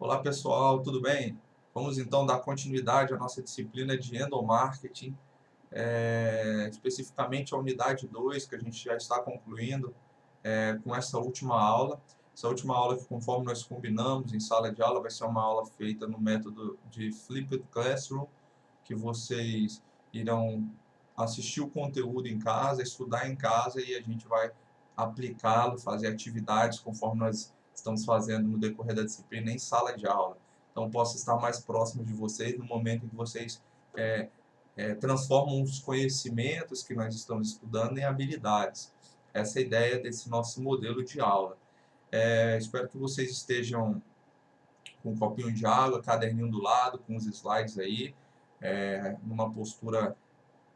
Olá pessoal, tudo bem? Vamos então dar continuidade à nossa disciplina de endomarketing, especificamente a unidade 2 que a gente já está concluindo com essa última aula. Essa última aula que, conforme nós combinamos em sala de aula, vai ser uma aula feita no método de Flipped Classroom, que vocês irão assistir o conteúdo em casa, estudar em casa e a gente vai aplicá-lo, fazer atividades conforme nós estamos fazendo no decorrer da disciplina em sala de aula. Então, posso estar mais próximo de vocês no momento em que vocês transformam os conhecimentos que nós estamos estudando em habilidades. Essa é a ideia desse nosso modelo de aula. Espero que vocês estejam com um copinho de água, caderninho do lado, com os slides aí, numa postura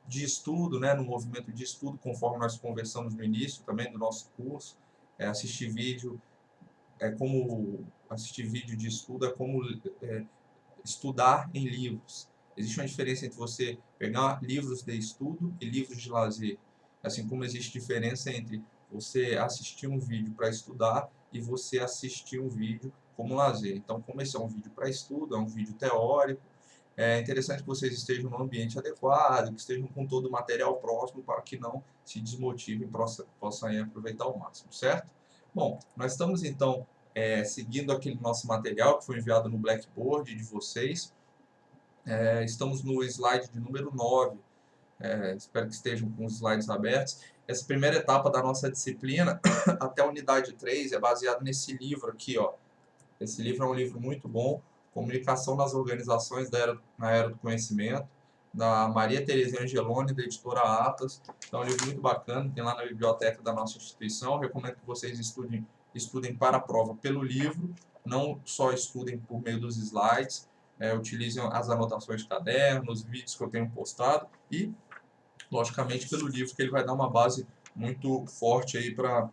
de estudo, né, no movimento de estudo, conforme nós conversamos no início também do nosso curso. Assistir vídeo assistir vídeo de estudo é como estudar em livros. Existe uma diferença entre você pegar livros de estudo e livros de lazer, assim como existe diferença entre você assistir um vídeo para estudar e você assistir um vídeo como lazer. Então, como esse é um vídeo para estudo, é um vídeo teórico, é interessante que vocês estejam no ambiente adequado, que estejam com todo o material próximo para que não se desmotivem e possam aproveitar ao máximo, certo? Bom, nós estamos então seguindo aquele nosso material que foi enviado no Blackboard de vocês. Estamos no slide de número 9. Espero que estejam com os slides abertos. Essa primeira etapa da nossa disciplina, até a unidade 3, é baseada nesse livro aqui, ó. Esse livro é um livro muito bom, Comunicação nas Organizações na Era do Conhecimento, da Maria Tereza Angeloni, da editora Atlas. Então, é um livro muito bacana, tem lá na biblioteca da nossa instituição. Recomendo que vocês estudem para a prova pelo livro, não só estudem por meio dos slides, utilizem as anotações de caderno, os vídeos que eu tenho postado e, logicamente, pelo livro, que ele vai dar uma base muito forte aí para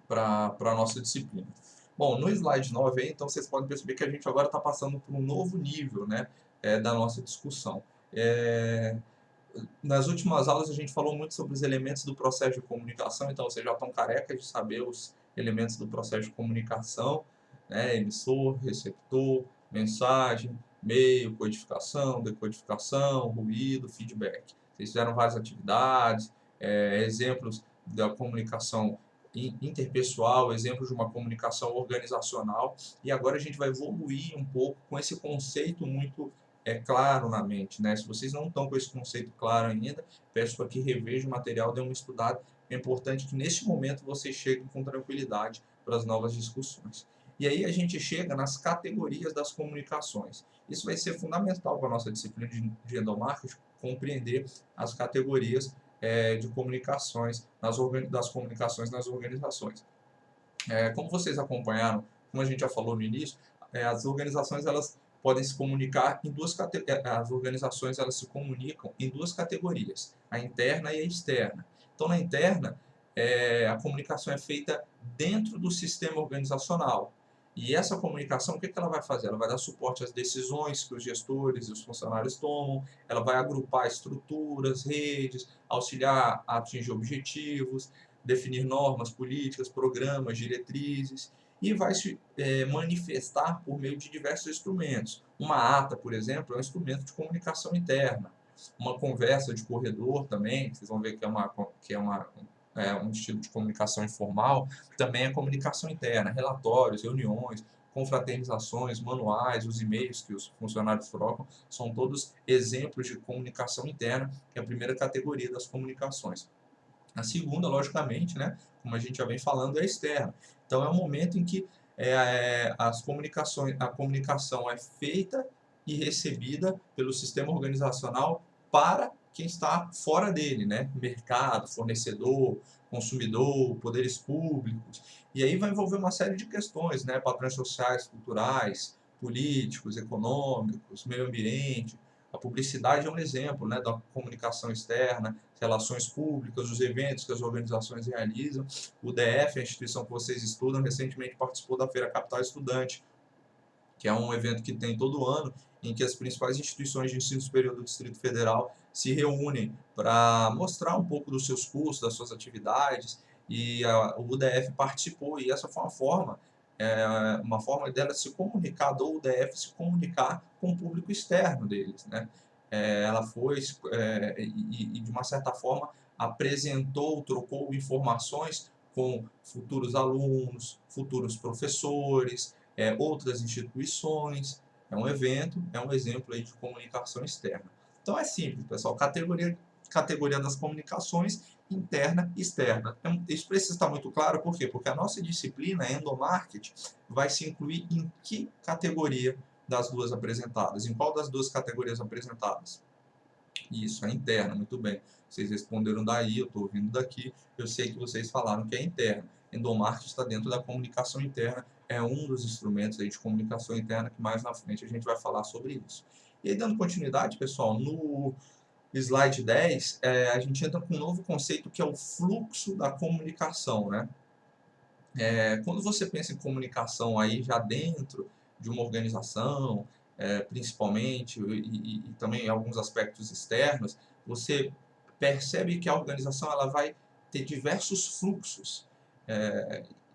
a nossa disciplina. Bom, no slide 9, aí, então, vocês podem perceber que a gente agora está passando por um novo nível, né, da nossa discussão. Nas últimas aulas a gente falou muito sobre os elementos do processo de comunicação, então vocês já estão carecas de saber os elementos do processo de comunicação, né, emissor, receptor, mensagem, meio, codificação, decodificação, ruído, feedback. Vocês fizeram várias atividades, exemplos da comunicação interpessoal, exemplos de uma comunicação organizacional, e agora a gente vai evoluir um pouco com esse conceito muito claro na mente, né? Se vocês não estão com esse conceito claro ainda, peço para que revejam o material, dêem uma estudada. É importante que neste momento vocês cheguem com tranquilidade para as novas discussões. E aí a gente chega nas categorias das comunicações. Isso vai ser fundamental para a nossa disciplina de endomarketing, compreender as categorias de comunicações, das comunicações nas organizações. Como vocês acompanharam, como a gente já falou no início, as organizações elas podem se comunicar em as organizações elas se comunicam em duas categorias, a interna e a externa. Então, na interna, a comunicação é feita dentro do sistema organizacional. E essa comunicação, o que ela vai fazer? Ela vai dar suporte às decisões que os gestores e os funcionários tomam, ela vai agrupar estruturas, redes, auxiliar a atingir objetivos, definir normas, políticas, programas, diretrizes, e vai se manifestar por meio de diversos instrumentos. Uma ata, por exemplo, é um instrumento de comunicação interna. Uma conversa de corredor também, vocês vão ver que é um estilo de comunicação informal, também é comunicação interna, relatórios, reuniões, confraternizações, manuais, os e-mails que os funcionários trocam, são todos exemplos de comunicação interna, que é a primeira categoria das comunicações. A segunda, logicamente, né, como a gente já vem falando, é externa. Então, é um momento em que a comunicação é feita e recebida pelo sistema organizacional para quem está fora dele, né? Mercado, fornecedor, consumidor, poderes públicos. E aí vai envolver uma série de questões, né? Padrões sociais, culturais, políticos, econômicos, meio ambiente. A publicidade é um exemplo, né, da comunicação externa, relações públicas, os eventos que as organizações realizam. O DF, a instituição que vocês estudam, recentemente participou da Feira Capital Estudante, que é um evento que tem todo ano, em que as principais instituições de ensino superior do Distrito Federal se reúnem para mostrar um pouco dos seus cursos, das suas atividades, e o UDF participou, e essa foi uma forma uma forma dela se comunicar, do UDF se comunicar com o público externo deles, né? Ela foi, e de uma certa forma, apresentou, trocou informações com futuros alunos, futuros professores, outras instituições. É um evento, é um exemplo aí de comunicação externa. Então é simples, pessoal, categoria das comunicações, interna e externa. Isso precisa estar muito claro, por quê? Porque a nossa disciplina, endomarketing, vai se incluir em que categoria das duas apresentadas? Em qual das duas categorias apresentadas? Isso, é interna, muito bem. Vocês responderam daí, eu estou ouvindo daqui, eu sei que vocês falaram que é interna. Endomarketing está dentro da comunicação interna, é um dos instrumentos aí de comunicação interna que mais na frente a gente vai falar sobre isso. E aí, dando continuidade, pessoal, no slide 10, a gente entra com um novo conceito que é o fluxo da comunicação, né? Quando você pensa em comunicação aí já dentro de uma organização, principalmente, e também em alguns aspectos externos, você percebe que a organização ela vai ter diversos fluxos.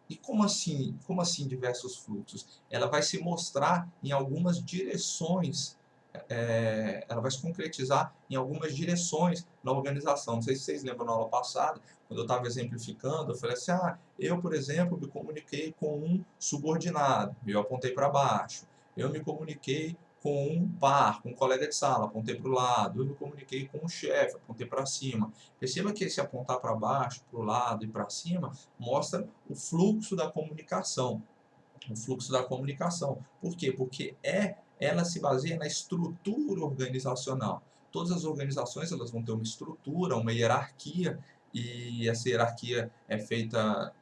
E como assim diversos fluxos? Ela vai se mostrar em algumas direções, ela vai se concretizar em algumas direções na organização. Não sei se vocês lembram na aula passada, quando eu estava exemplificando, eu falei assim, eu, por exemplo, me comuniquei com um subordinado, eu apontei para baixo. Eu me comuniquei com um par, com um colega de sala, apontei para o lado. Eu me comuniquei com um chefe, apontei para cima. Perceba que esse apontar para baixo, para o lado e para cima mostra o fluxo da comunicação. O fluxo da comunicação. Por quê? Porque ela se baseia na estrutura organizacional. Todas as organizações elas vão ter uma estrutura, uma hierarquia, e essa hierarquia é feita,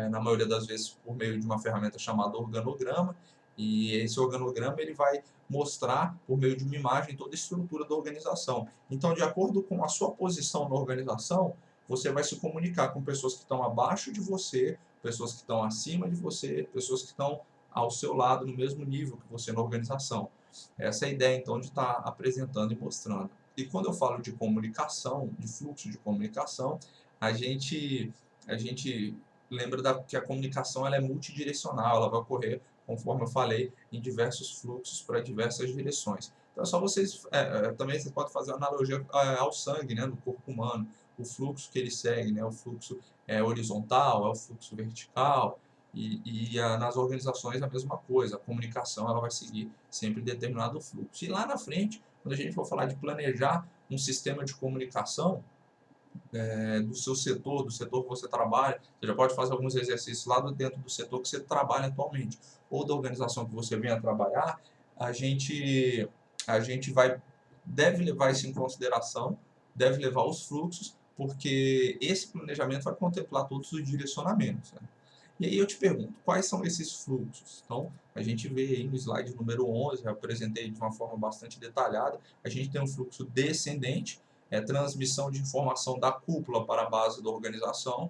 na maioria das vezes, por meio de uma ferramenta chamada organograma, e esse organograma ele vai mostrar, por meio de uma imagem, toda a estrutura da organização. Então, de acordo com a sua posição na organização, você vai se comunicar com pessoas que estão abaixo de você, pessoas que estão acima de você, pessoas que estão ao seu lado, no mesmo nível que você na organização. Essa é a ideia, então, de estar apresentando e mostrando. E quando eu falo de comunicação, de fluxo de comunicação, a gente lembra que a comunicação ela é multidirecional, ela vai ocorrer, conforme eu falei, em diversos fluxos para diversas direções. Então, é só vocês, também você pode fazer uma analogia ao sangue, né, do corpo humano, o fluxo que ele segue, né, o fluxo horizontal, é o fluxo vertical, nas organizações a mesma coisa, a comunicação ela vai seguir sempre determinado fluxo. E lá na frente, quando a gente for falar de planejar um sistema de comunicação, do seu setor, do setor que você trabalha, você já pode fazer alguns exercícios lá dentro do setor que você trabalha atualmente, ou da organização que você venha trabalhar, a gente deve levar isso em consideração, deve levar os fluxos, porque esse planejamento vai contemplar todos os direcionamentos, né? E aí eu te pergunto, quais são esses fluxos? Então, a gente vê aí no slide número 11, eu apresentei de uma forma bastante detalhada, a gente tem um fluxo descendente, transmissão de informação da cúpula para a base da organização.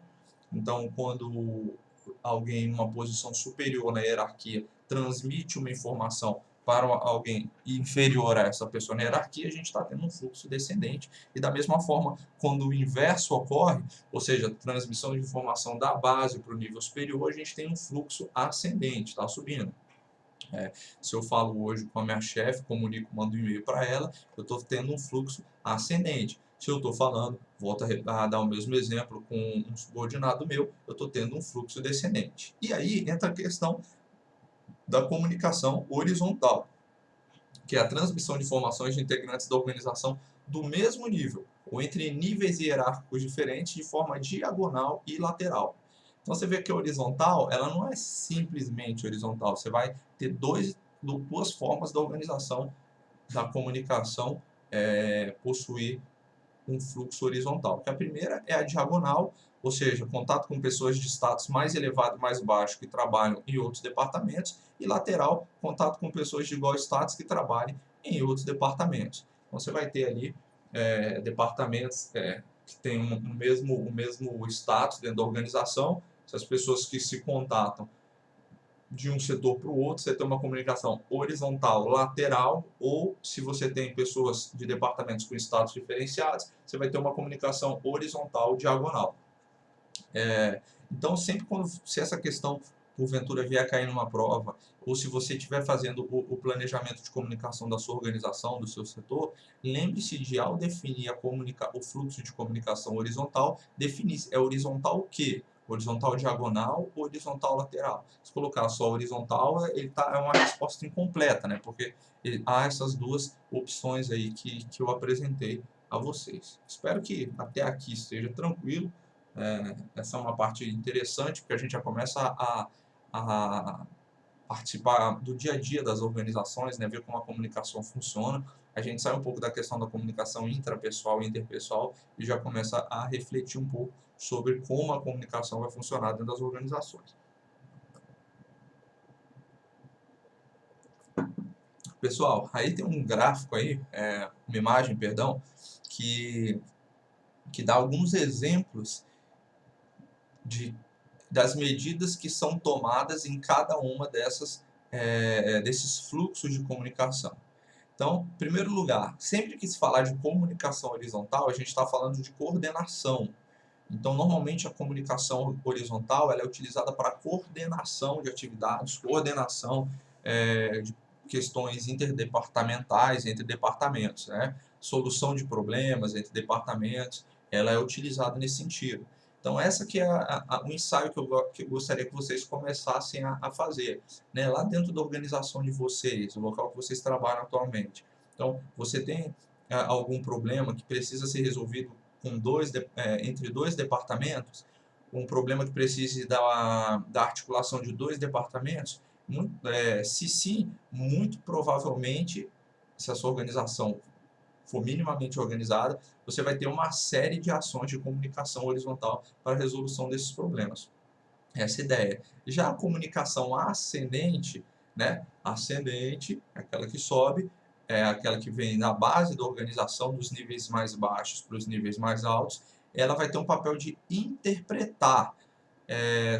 Então, quando alguém em uma posição superior na hierarquia transmite uma informação para alguém inferior a essa pessoa na hierarquia, a gente está tendo um fluxo descendente. E da mesma forma, quando o inverso ocorre, ou seja, transmissão de informação da base para o nível superior, a gente tem um fluxo ascendente, está subindo. Se eu falo hoje com a minha chefe, comunico, mando um e-mail para ela, eu estou tendo um fluxo ascendente. Se eu estou falando, volto a dar o mesmo exemplo com um subordinado meu, eu estou tendo um fluxo descendente. E aí entra a questão da comunicação horizontal, que é a transmissão de informações de integrantes da organização do mesmo nível, ou entre níveis hierárquicos diferentes de forma diagonal e lateral. Então você vê que a horizontal, ela não é simplesmente horizontal, você vai ter duas formas da organização da comunicação possuir um fluxo horizontal. A primeira é a diagonal, ou seja, contato com pessoas de status mais elevado e mais baixo que trabalham em outros departamentos, e lateral, contato com pessoas de igual status que trabalham em outros departamentos. Então você vai ter ali departamentos que têm o mesmo status dentro da organização, se as pessoas que se contatam de um setor para o outro, você tem uma comunicação horizontal, lateral, ou se você tem pessoas de departamentos com status diferenciados, você vai ter uma comunicação horizontal, diagonal. Então, se essa questão porventura vier a cair numa prova, ou se você estiver fazendo o planejamento de comunicação da sua organização, do seu setor, lembre-se de, ao definir o fluxo de comunicação horizontal, definir é horizontal o quê? Horizontal diagonal ou horizontal lateral. Se colocar só horizontal, é uma resposta incompleta, né? Porque há essas duas opções aí que eu apresentei a vocês. Espero que até aqui esteja tranquilo. Essa é uma parte interessante, porque a gente já começa a participar do dia a dia das organizações, né, ver como a comunicação funciona. A gente sai um pouco da questão da comunicação intrapessoal e interpessoal e já começa a refletir um pouco sobre como a comunicação vai funcionar dentro das organizações. Pessoal, aí tem um gráfico aí, uma imagem, perdão, que dá alguns exemplos das medidas que são tomadas em cada uma desses fluxos de comunicação. Então, em primeiro lugar, sempre que se falar de comunicação horizontal, a gente está falando de coordenação. Então, normalmente a comunicação horizontal ela é utilizada para coordenação de atividades, coordenação de questões interdepartamentais entre departamentos, né? Solução de problemas entre departamentos, ela é utilizada nesse sentido. Então, essa que é o ensaio que eu gostaria que vocês começassem a fazer, né? Lá dentro da organização de vocês, o local que vocês trabalham atualmente. Então, você tem algum problema que precisa ser resolvido entre dois departamentos, um problema que precise da articulação de dois departamentos, se sim, muito provavelmente, se a sua organização for minimamente organizada, você vai ter uma série de ações de comunicação horizontal para a resolução desses problemas. Essa ideia. Já a comunicação ascendente, né? Ascendente, aquela que sobe, é aquela que vem na base da organização, dos níveis mais baixos para os níveis mais altos, ela vai ter um papel de interpretar,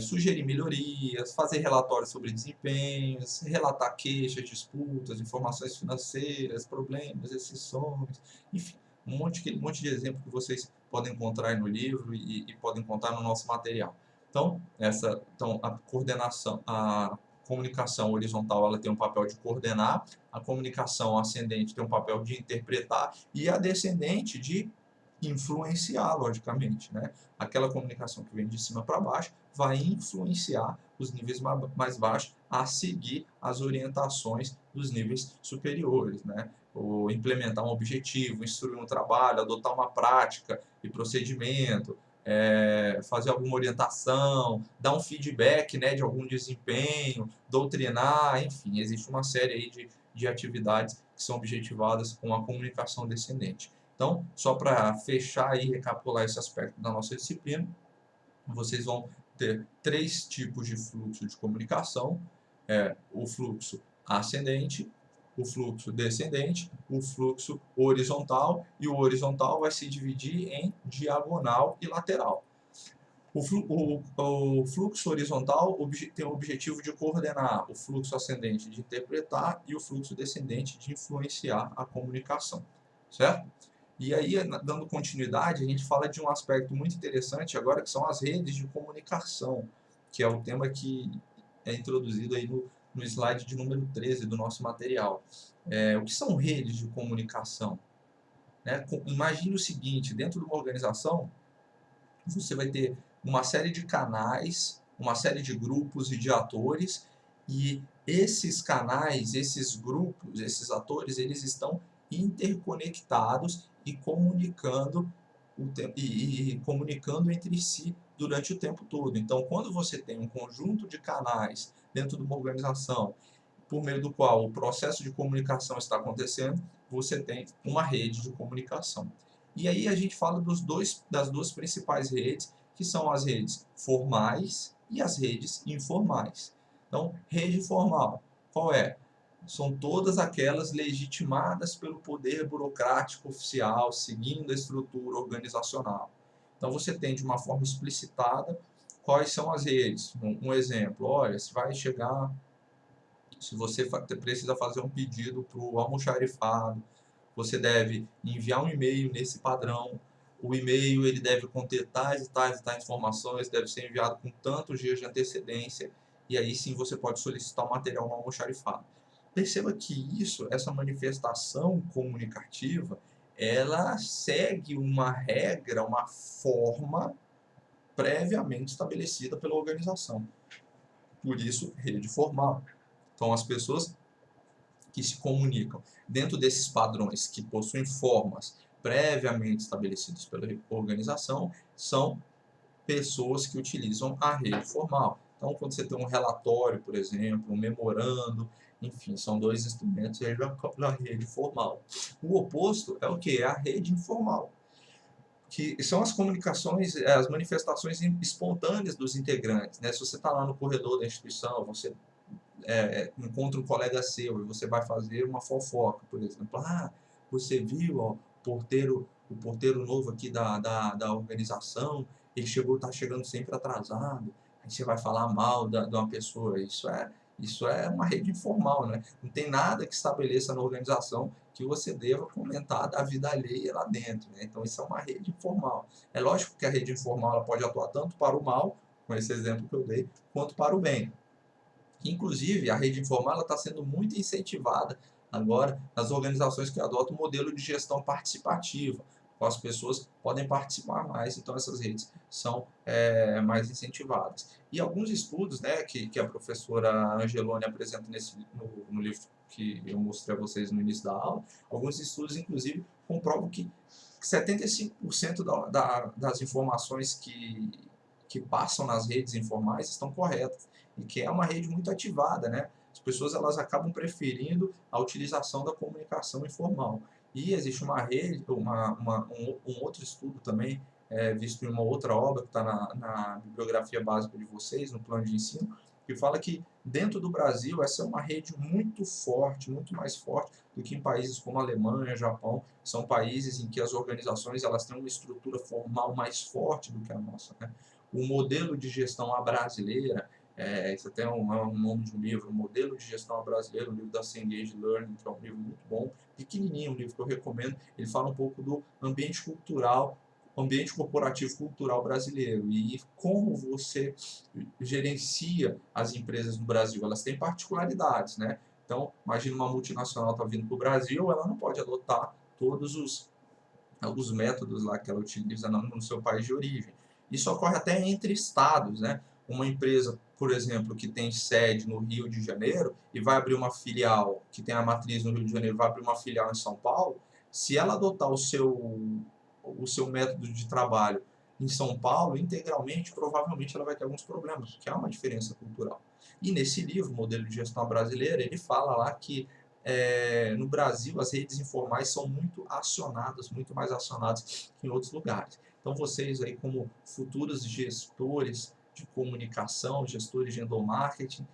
sugerir melhorias, fazer relatórios sobre desempenhos, relatar queixas, disputas, informações financeiras, problemas, exceções, enfim, um monte de exemplo que vocês podem encontrar no livro e podem encontrar no nosso material. Então, a coordenação, a comunicação horizontal ela tem um papel de coordenar, a comunicação ascendente tem um papel de interpretar e a descendente de influenciar, logicamente, né? Aquela comunicação que vem de cima para baixo vai influenciar os níveis mais baixos a seguir as orientações dos níveis superiores, né? Ou implementar um objetivo, instruir um trabalho, adotar uma prática e procedimento, fazer alguma orientação, dar um feedback, né, de algum desempenho, doutrinar, enfim, existe uma série aí de atividades que são objetivadas com a comunicação descendente. Então, só para fechar e recapitular esse aspecto da nossa disciplina, vocês vão ter 3 tipos de fluxo de comunicação, o fluxo ascendente, o fluxo descendente, o fluxo horizontal, e o horizontal vai se dividir em diagonal e lateral. O fluxo horizontal tem o objetivo de coordenar, o fluxo ascendente de interpretar e o fluxo descendente de influenciar a comunicação, certo? E aí, dando continuidade, a gente fala de um aspecto muito interessante agora, que são as redes de comunicação, que é o tema que é introduzido aí no slide de número 13 do nosso material. O que são redes de comunicação? Né? Imagine o seguinte, dentro de uma organização, você vai ter uma série de canais, uma série de grupos e de atores, e esses canais, esses grupos, esses atores, eles estão interconectados e comunicando comunicando entre si durante o tempo todo. Então, quando você tem um conjunto de canais dentro de uma organização, por meio do qual o processo de comunicação está acontecendo, você tem uma rede de comunicação. E aí a gente fala das duas principais redes, que são as redes formais e as redes informais. Então, rede formal, qual é? São todas aquelas legitimadas pelo poder burocrático oficial, seguindo a estrutura organizacional. Então, você tem de uma forma explicitada quais são as redes. Um exemplo, olha, se você precisa fazer um pedido para o almoxarifado, você deve enviar um e-mail nesse padrão. O e-mail ele deve conter tais e tais e tais informações, deve ser enviado com tantos dias de antecedência. e aí sim você pode solicitar o material não almoxarifado. Perceba que essa manifestação comunicativa, ela segue uma regra, uma forma previamente estabelecida pela organização. Por isso, rede formal. Então, as pessoas que se comunicam dentro desses padrões que possuem formas previamente estabelecidas pela organização são pessoas que utilizam a rede formal. Então, quando você tem um relatório, por exemplo, um memorando, enfim, são dois instrumentos da rede formal. O oposto é o que? É a rede informal, que são as comunicações, as manifestações espontâneas dos integrantes, né? Se você está lá no corredor da instituição, você encontra um colega seu e você vai fazer uma fofoca, por exemplo. Ah, você viu, ó, o porteiro novo aqui da organização, ele está chegando sempre atrasado. Aí você vai falar mal de uma pessoa. Isso é uma rede informal, né? Não tem nada que estabeleça na organização que você deva comentar da vida alheia lá dentro, né? Então, isso é uma rede informal. É lógico que a rede informal ela pode atuar tanto para o mal, com esse exemplo que eu dei, quanto para o bem. Inclusive, a rede informal está sendo muito incentivada agora nas organizações que adotam o modelo de gestão participativa, qual as pessoas podem participar mais, então essas redes são mais incentivadas. E alguns estudos, né, que a professora Angeloni apresenta no livro que eu mostrei a vocês no início da aula, alguns estudos, inclusive, comprovam que 75% das informações que passam nas redes informais estão corretas e que é uma rede muito ativada, né? As pessoas elas acabam preferindo a utilização da comunicação informal. E existe uma rede, um outro estudo também, visto em uma outra obra que está na bibliografia básica de vocês, no plano de ensino, que fala que dentro do Brasil essa é uma rede muito forte, muito mais forte do que em países como Alemanha, Japão, são países em que as organizações elas têm uma estrutura formal mais forte do que a nossa, né? O modelo de gestão à brasileira, isso até é um nome de um livro, o Modelo de Gestão Brasileiro, um livro da Cengage Learning, que é um livro muito bom, pequenininho, um livro que eu recomendo. Ele fala um pouco do ambiente cultural, ambiente corporativo cultural brasileiro e como você gerencia as empresas no Brasil. Elas têm particularidades, né? Então, imagina uma multinacional está vindo para o Brasil, ela não pode adotar todos os métodos lá que ela utiliza no seu país de origem. Isso ocorre até entre estados, né? Uma empresa, por exemplo, que tem sede no Rio de Janeiro e vai abrir uma filial, que tem a matriz no Rio de Janeiro, vai abrir uma filial em São Paulo, se ela adotar o seu método de trabalho em São Paulo, integralmente, provavelmente ela vai ter alguns problemas, porque há uma diferença cultural. E nesse livro, Modelo de Gestão Brasileira, ele fala lá que no Brasil as redes informais são muito acionadas, muito mais acionadas que em outros lugares. Então vocês aí como futuros gestores de comunicação, gestores de endomarketing,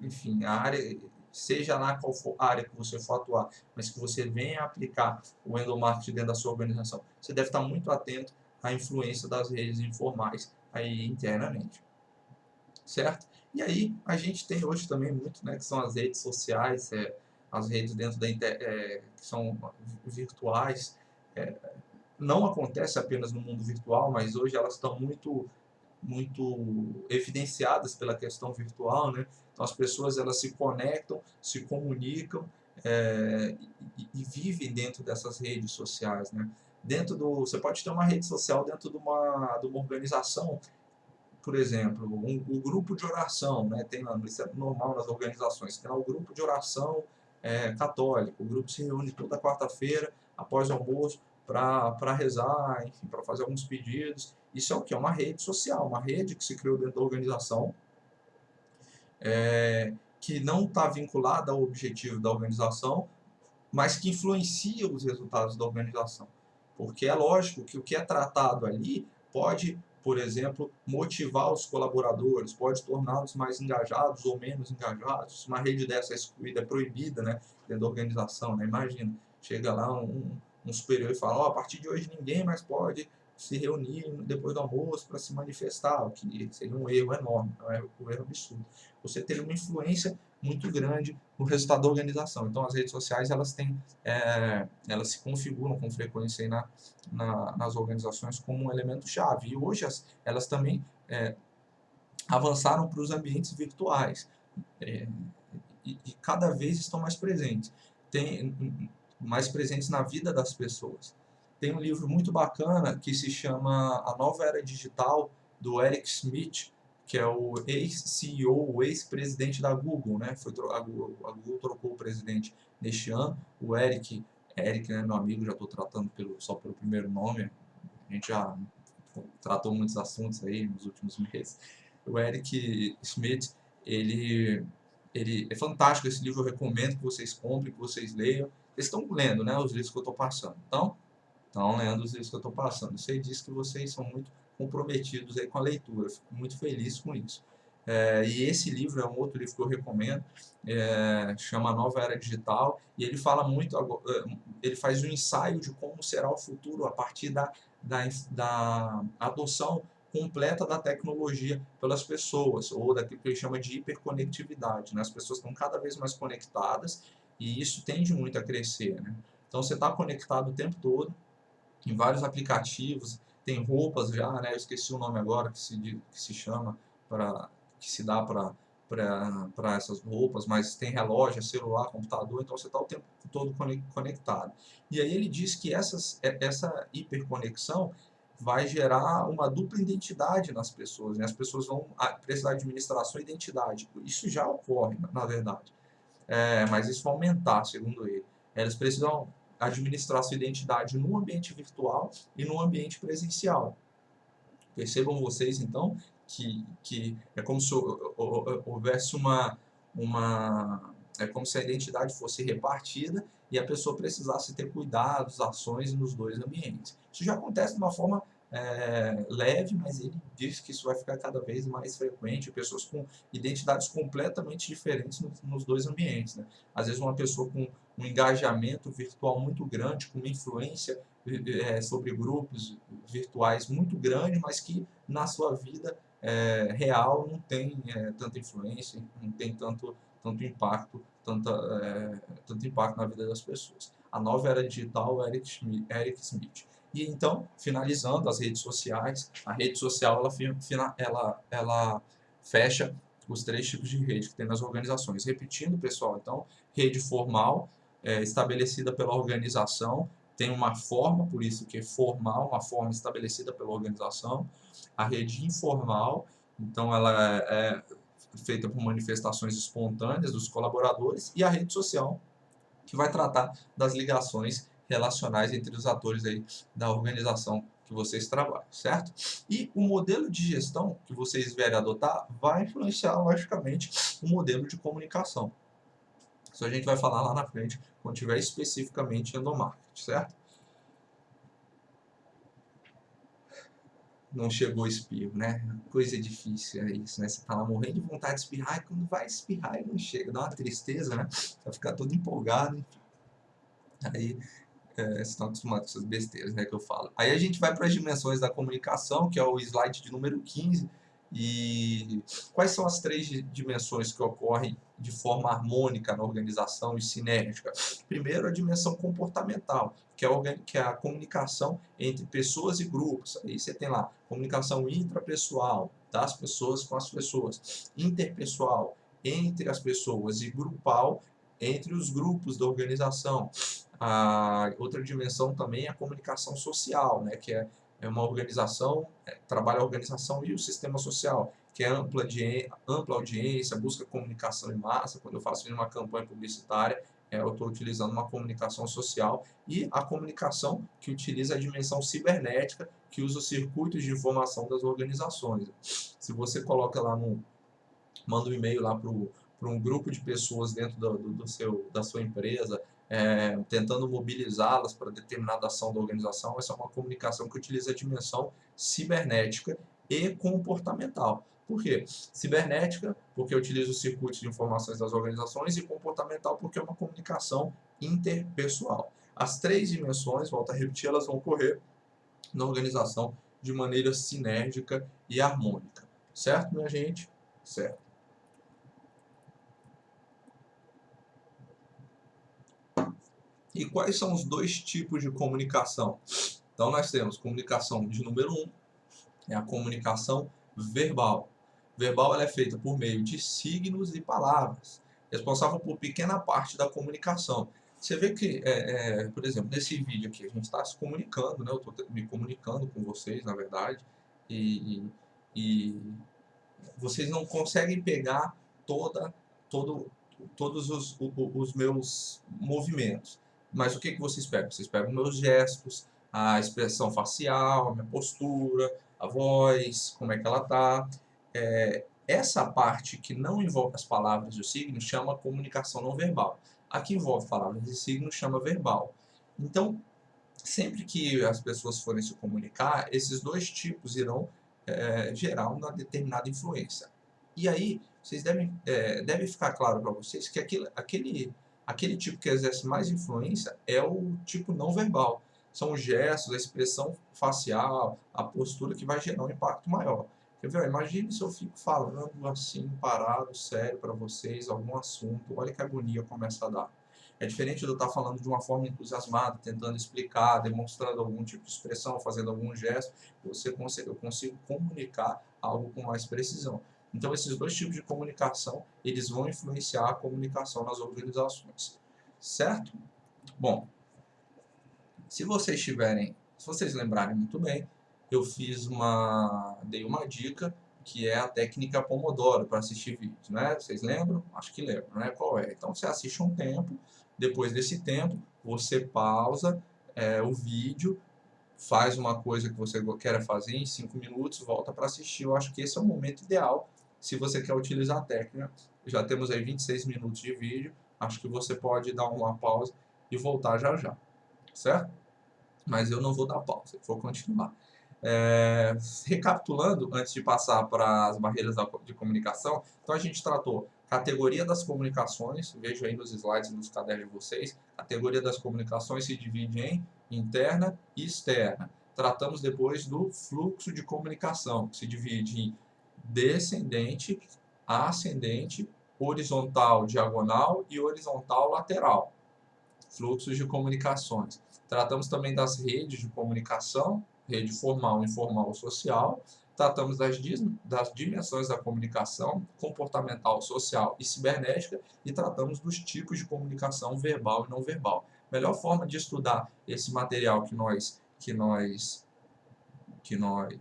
enfim, a área, seja lá qual for a área que você for atuar, mas que você venha aplicar o endomarketing dentro da sua organização, você deve estar muito atento à influência das redes informais aí internamente, certo? E aí a gente tem hoje também muito, né, que são as redes sociais, as redes dentro que são virtuais, é, não acontece apenas no mundo virtual, mas hoje elas estão muito evidenciadas pela questão virtual, né? Então as pessoas elas se conectam, se comunicam e vivem dentro dessas redes sociais, né? Você pode ter uma rede social dentro de uma organização, por exemplo, o grupo de oração, né? Isso é normal nas organizações, tem lá o grupo de oração católico, o grupo se reúne toda quarta-feira após o almoço para rezar, enfim, para fazer alguns pedidos. Isso é o que? É uma rede social, uma rede que se criou dentro da organização, que não está vinculada ao objetivo da organização, mas que influencia os resultados da organização. Porque é lógico que o que é tratado ali pode, por exemplo, motivar os colaboradores, pode torná-los mais engajados ou menos engajados. Uma rede dessa é excluída, é proibida, né, dentro da organização, né? Imagina, chega lá um superior e fala, a partir de hoje ninguém mais pode se reunir depois do almoço para se manifestar, o que seria um erro enorme, um erro absurdo. Você teria uma influência muito grande no resultado da organização. Então, as redes sociais elas se configuram com frequência aí nas organizações como um elemento chave. E hoje elas também avançaram para os ambientes virtuais, e cada vez estão mais presentes, mais presentes na vida das pessoas. Tem um livro muito bacana que se chama A Nova Era Digital, do Eric Schmidt, que é o ex-CEO, o ex-presidente da Google, né? A Google trocou o presidente neste ano. O Eric, né, meu amigo, já estou tratando só pelo primeiro nome, a gente já tratou muitos assuntos aí nos últimos meses. O Eric Schmidt, ele é fantástico esse livro, eu recomendo que vocês comprem, que vocês leiam. Vocês estão lendo, né, os livros que eu estou passando. Então, estão lendo os livros que eu estou passando. Você diz que vocês são muito comprometidos aí com a leitura. Fico muito feliz com isso. E esse livro é um outro livro que eu recomendo, chama Nova Era Digital, e ele fala muito, ele faz um ensaio de como será o futuro a partir da adoção completa da tecnologia pelas pessoas, ou daquilo que ele chama de hiperconectividade, né? As pessoas estão cada vez mais conectadas e isso tende muito a crescer, né? Então você está conectado o tempo todo, em vários aplicativos, tem roupas já, né? Eu esqueci o nome agora que se chama, que se dá para essas roupas, mas tem relógio, celular, computador, então você está o tempo todo conectado. E aí ele diz que essa hiperconexão vai gerar uma dupla identidade nas pessoas, né? As pessoas vão precisar de administração e identidade. Isso já ocorre, na verdade, mas isso vai aumentar, segundo ele. Elas precisam administrar sua identidade no ambiente virtual e no ambiente presencial. Percebam vocês, então, que é como se houvesse é como se a identidade fosse repartida e a pessoa precisasse ter cuidados, ações nos dois ambientes. Isso já acontece de uma forma leve, mas ele diz que isso vai ficar cada vez mais frequente, pessoas com identidades completamente diferentes nos dois ambientes, né? Às vezes uma pessoa com um engajamento virtual muito grande, com uma influência sobre grupos virtuais muito grande, mas que na sua vida real não tem tanta influência, não tem tanto impacto, tanto impacto na vida das pessoas. A nova era digital, Eric Schmidt. E então, finalizando as redes sociais, a rede social ela fecha os 3 tipos de rede que tem nas organizações. Repetindo, pessoal, então, rede formal, estabelecida pela organização, tem uma forma, por isso que é formal, uma forma estabelecida pela organização. A rede informal, então ela é feita por manifestações espontâneas dos colaboradores, e a rede social, que vai tratar das ligações relacionais entre os atores aí da organização que vocês trabalham, certo? E o modelo de gestão que vocês vierem adotar vai influenciar, logicamente, o modelo de comunicação. Isso a gente vai falar lá na frente, quando tiver especificamente endomarketing, certo? Não chegou o espirro, né? Coisa difícil é isso, né? Você tá lá morrendo de vontade de espirrar, e quando vai espirrar e não chega, dá uma tristeza, né? Você vai ficar todo empolgado, enfim. Aí vocês estão acostumados com essas besteiras, né, que eu falo. Aí a gente vai para as dimensões da comunicação, que é o slide de número 15. E quais são as 3 dimensões que ocorrem de forma harmônica na organização e sinérgica? Primeiro, a dimensão comportamental, que é a comunicação entre pessoas e grupos. Aí você tem lá comunicação intrapessoal, das pessoas com as pessoas, interpessoal, entre as pessoas, e grupal, entre os grupos da organização. A outra dimensão também é a comunicação social, né, que é uma organização, trabalha a organização e o sistema social, que é ampla audiência, busca comunicação em massa. Quando eu faço uma campanha publicitária, eu estou utilizando uma comunicação social, e a comunicação que utiliza a dimensão cibernética, que usa os circuitos de informação das organizações. Se você coloca lá manda um e-mail lá para um grupo de pessoas dentro da sua empresa, tentando mobilizá-las para determinada ação da organização, essa é uma comunicação que utiliza a dimensão cibernética e comportamental. Por quê? Cibernética, porque utiliza os circuitos de informações das organizações, e comportamental, porque é uma comunicação interpessoal. As 3 dimensões, volto a repetir, elas vão ocorrer na organização de maneira sinérgica e harmônica. Certo, minha gente? Certo. E quais são os 2 tipos de comunicação? Então, nós temos comunicação de número 1, é a comunicação verbal. Verbal ela é feita por meio de signos e palavras, responsável por pequena parte da comunicação. Você vê que, por exemplo, nesse vídeo aqui, a gente está se comunicando, né? Eu estou me comunicando com vocês, na verdade, e, e vocês não conseguem pegar toda, todo, todos os meus movimentos. Mas o que, que vocês pegam? Vocês pegam meus gestos, a expressão facial, a minha postura, a voz, como é que ela está. Essa parte que não envolve as palavras e os signos chama comunicação não verbal. A que envolve palavras e signos chama verbal. Então, sempre que as pessoas forem se comunicar, esses dois tipos irão gerar uma determinada influência. E aí, vocês deve ficar claro para vocês que aquele tipo que exerce mais influência é o tipo não verbal. São os gestos, a expressão facial, a postura que vai gerar um impacto maior. Quer ver? Imagine se eu fico falando assim, parado, sério para vocês, algum assunto, olha que agonia começa a dar. É diferente de eu estar falando de uma forma entusiasmada, tentando explicar, demonstrando algum tipo de expressão, fazendo algum gesto, eu consigo comunicar algo com mais precisão. Então, esses dois tipos de comunicação, eles vão influenciar a comunicação nas organizações, certo? Bom, se vocês lembrarem muito bem, dei uma dica que é a técnica Pomodoro para assistir vídeos, né? Vocês lembram? Acho que lembram, né? Qual é? Então você assiste um tempo, depois desse tempo você pausa o vídeo, faz uma coisa que você quer fazer em 5 minutos, volta para assistir. Eu acho que esse é o momento ideal se você quer utilizar a técnica. Já temos aí 26 minutos de vídeo, acho que você pode dar uma pausa e voltar já já, certo? Mas eu não vou dar pausa, vou continuar. Recapitulando, antes de passar para as barreiras de comunicação, então a gente tratou categoria das comunicações, vejo aí nos slides e nos cadernos de vocês, categoria das comunicações se divide em interna e externa. Tratamos depois do fluxo de comunicação, que se divide em descendente, ascendente, horizontal diagonal e horizontal lateral. Fluxos de comunicações. Tratamos também das redes de comunicação, rede formal, informal, social. Tratamos das dimensões da comunicação, comportamental, social e cibernética. E tratamos dos tipos de comunicação verbal e não verbal. A melhor forma de estudar esse material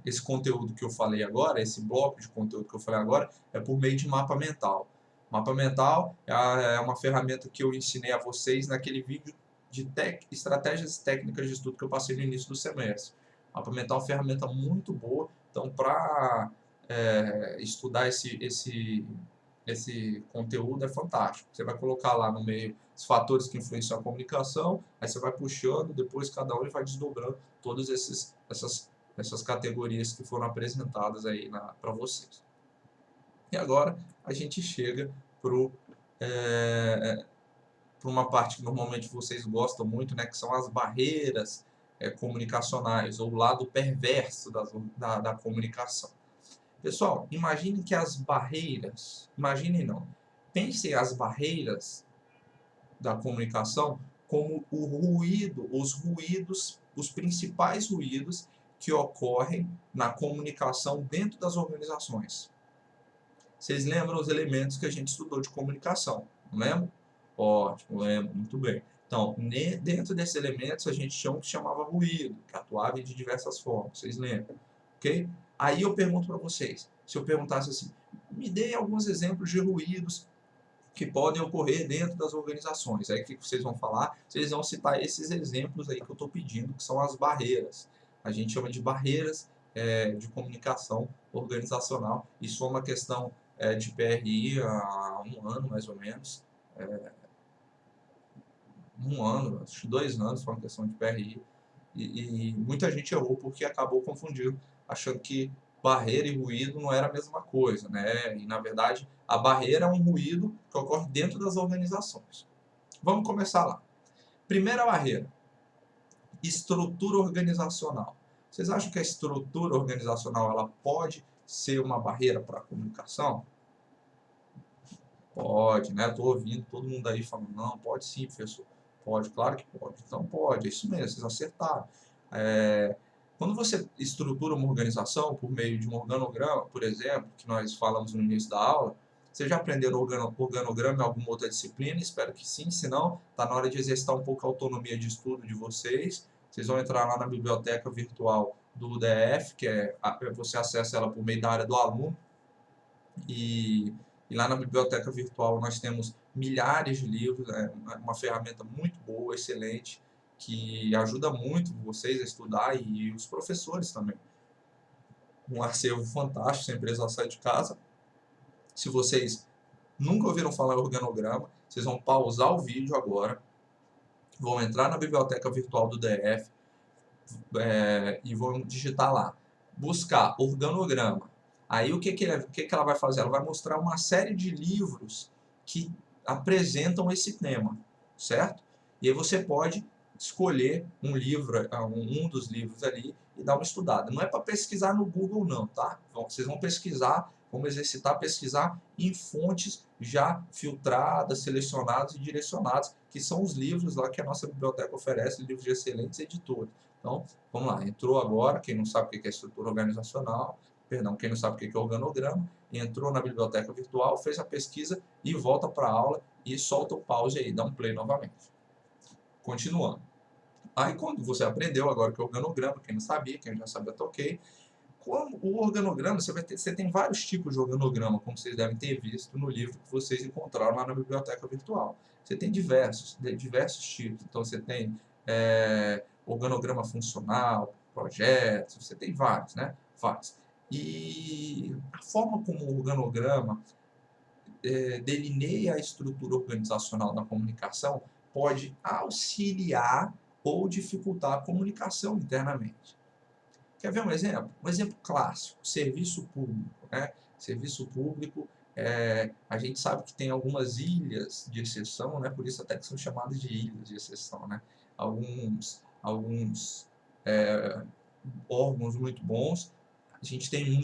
esse conteúdo que eu falei agora, esse bloco de conteúdo que eu falei agora, é por meio de mapa mental. Mapa mental é uma ferramenta que eu ensinei a vocês naquele vídeo de estratégias e técnicas de estudo que eu passei no início do semestre. Mapa mental é uma ferramenta muito boa, então para estudar esse conteúdo é fantástico. Você vai colocar lá no meio os fatores que influenciam a comunicação, aí você vai puxando, depois cada um vai desdobrando todas essas categorias que foram apresentadas aí para vocês. E agora a gente chega para uma parte que normalmente vocês gostam muito, né, que são as barreiras comunicacionais, ou o lado perverso da comunicação. Pessoal, imagine que as barreiras, imagine não, pensem as barreiras da comunicação como o ruído, os principais ruídos que ocorrem na comunicação dentro das organizações. Vocês lembram os elementos que a gente estudou de comunicação, não lembra? Ótimo, lembro, muito bem. Então, dentro desses elementos, a gente tinha um que chamava ruído, que atuava de diversas formas, vocês lembram? Ok? Aí eu pergunto para vocês, se eu perguntasse assim, me dê alguns exemplos de ruídos que podem ocorrer dentro das organizações. Aí o que vocês vão falar? Vocês vão citar esses exemplos aí que eu estou pedindo, que são as barreiras. A gente chama de barreiras de comunicação organizacional. Isso é uma questão de PRI há um ano, mais ou menos. Um ano, acho que 2 anos, foi uma questão de PRI. E muita gente errou porque acabou confundindo, achando que barreira e ruído não era a mesma coisa, né? E, na verdade, a barreira é um ruído que ocorre dentro das organizações. Vamos começar lá. Primeira barreira, estrutura organizacional. Vocês acham que a estrutura organizacional ela pode ser uma barreira para a comunicação? Pode, né? Estou ouvindo todo mundo aí falando, não, pode sim, professor. Pode, claro que pode. Então pode, é isso mesmo, vocês acertaram. Quando você estrutura uma organização por meio de um organograma, por exemplo, que nós falamos no início da aula, vocês já aprenderam organograma em alguma outra disciplina? Espero que sim, senão está na hora de exercitar um pouco a autonomia de estudo de vocês. Vocês vão entrar lá na biblioteca virtual do UDF, você acessa ela por meio da área do aluno, e lá na biblioteca virtual nós temos milhares de livros, é uma ferramenta muito boa, excelente, que ajuda muito vocês a estudar e os professores também. Um acervo fantástico, se a empresa sai de casa. Se vocês nunca ouviram falar em organograma, vocês vão pausar o vídeo agora, vão entrar na biblioteca virtual do DF e vão digitar lá, buscar organograma. Aí o que ela vai fazer? Ela vai mostrar uma série de livros que apresentam esse tema, certo? E aí você pode escolher um livro, um dos livros ali e dar uma estudada. Não é para pesquisar no Google não, tá? Vocês vão pesquisar, vão exercitar, pesquisar em fontes já filtradas, selecionadas e direcionadas, que são os livros lá que a nossa biblioteca oferece, livros de excelentes editores. Então, vamos lá, entrou agora, quem não sabe o que é estrutura organizacional, perdão, quem não sabe o que é organograma, entrou na biblioteca virtual, fez a pesquisa e volta para a aula e solta o pause aí, dá um play novamente. Continuando. Aí quando você aprendeu agora que é organograma, quem não sabia, quem já sabia, tá ok. Como o organograma, você tem vários tipos de organograma, como vocês devem ter visto no livro que vocês encontraram lá na biblioteca virtual. Você tem diversos tipos. Então você tem organograma funcional, projetos, você tem vários, né? Vários. E a forma como o organograma delineia a estrutura organizacional da comunicação pode auxiliar ou dificultar a comunicação internamente. Quer ver um exemplo? Um exemplo clássico, serviço público, né? Serviço público, a gente sabe que tem algumas ilhas de exceção, né? Por isso até que são chamadas de ilhas de exceção, né? Alguns órgãos muito bons, a gente tem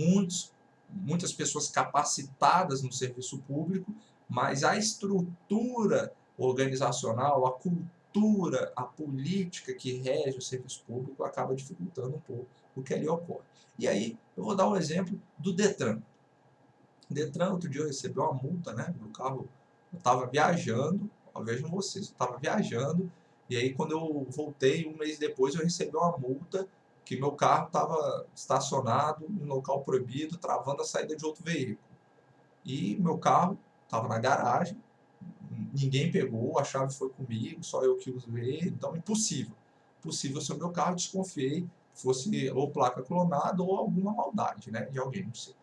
muitas pessoas capacitadas no serviço público, mas a estrutura organizacional, a cultura, a política que rege o serviço público acaba dificultando um pouco o que ali ocorre. E aí, eu vou dar um exemplo do Detran. O Detran, outro dia eu recebi uma multa, né, no carro. Eu estava viajando, vejam vocês, eu estava viajando, e aí quando eu voltei, um mês depois, eu recebi uma multa que meu carro estava estacionado em local proibido, travando a saída de outro veículo. E meu carro estava na garagem, ninguém pegou, a chave foi comigo, só eu que usei, então impossível. Impossível ser o meu carro, desconfiei que fosse ou placa clonada ou alguma maldade, né, de alguém, não sei.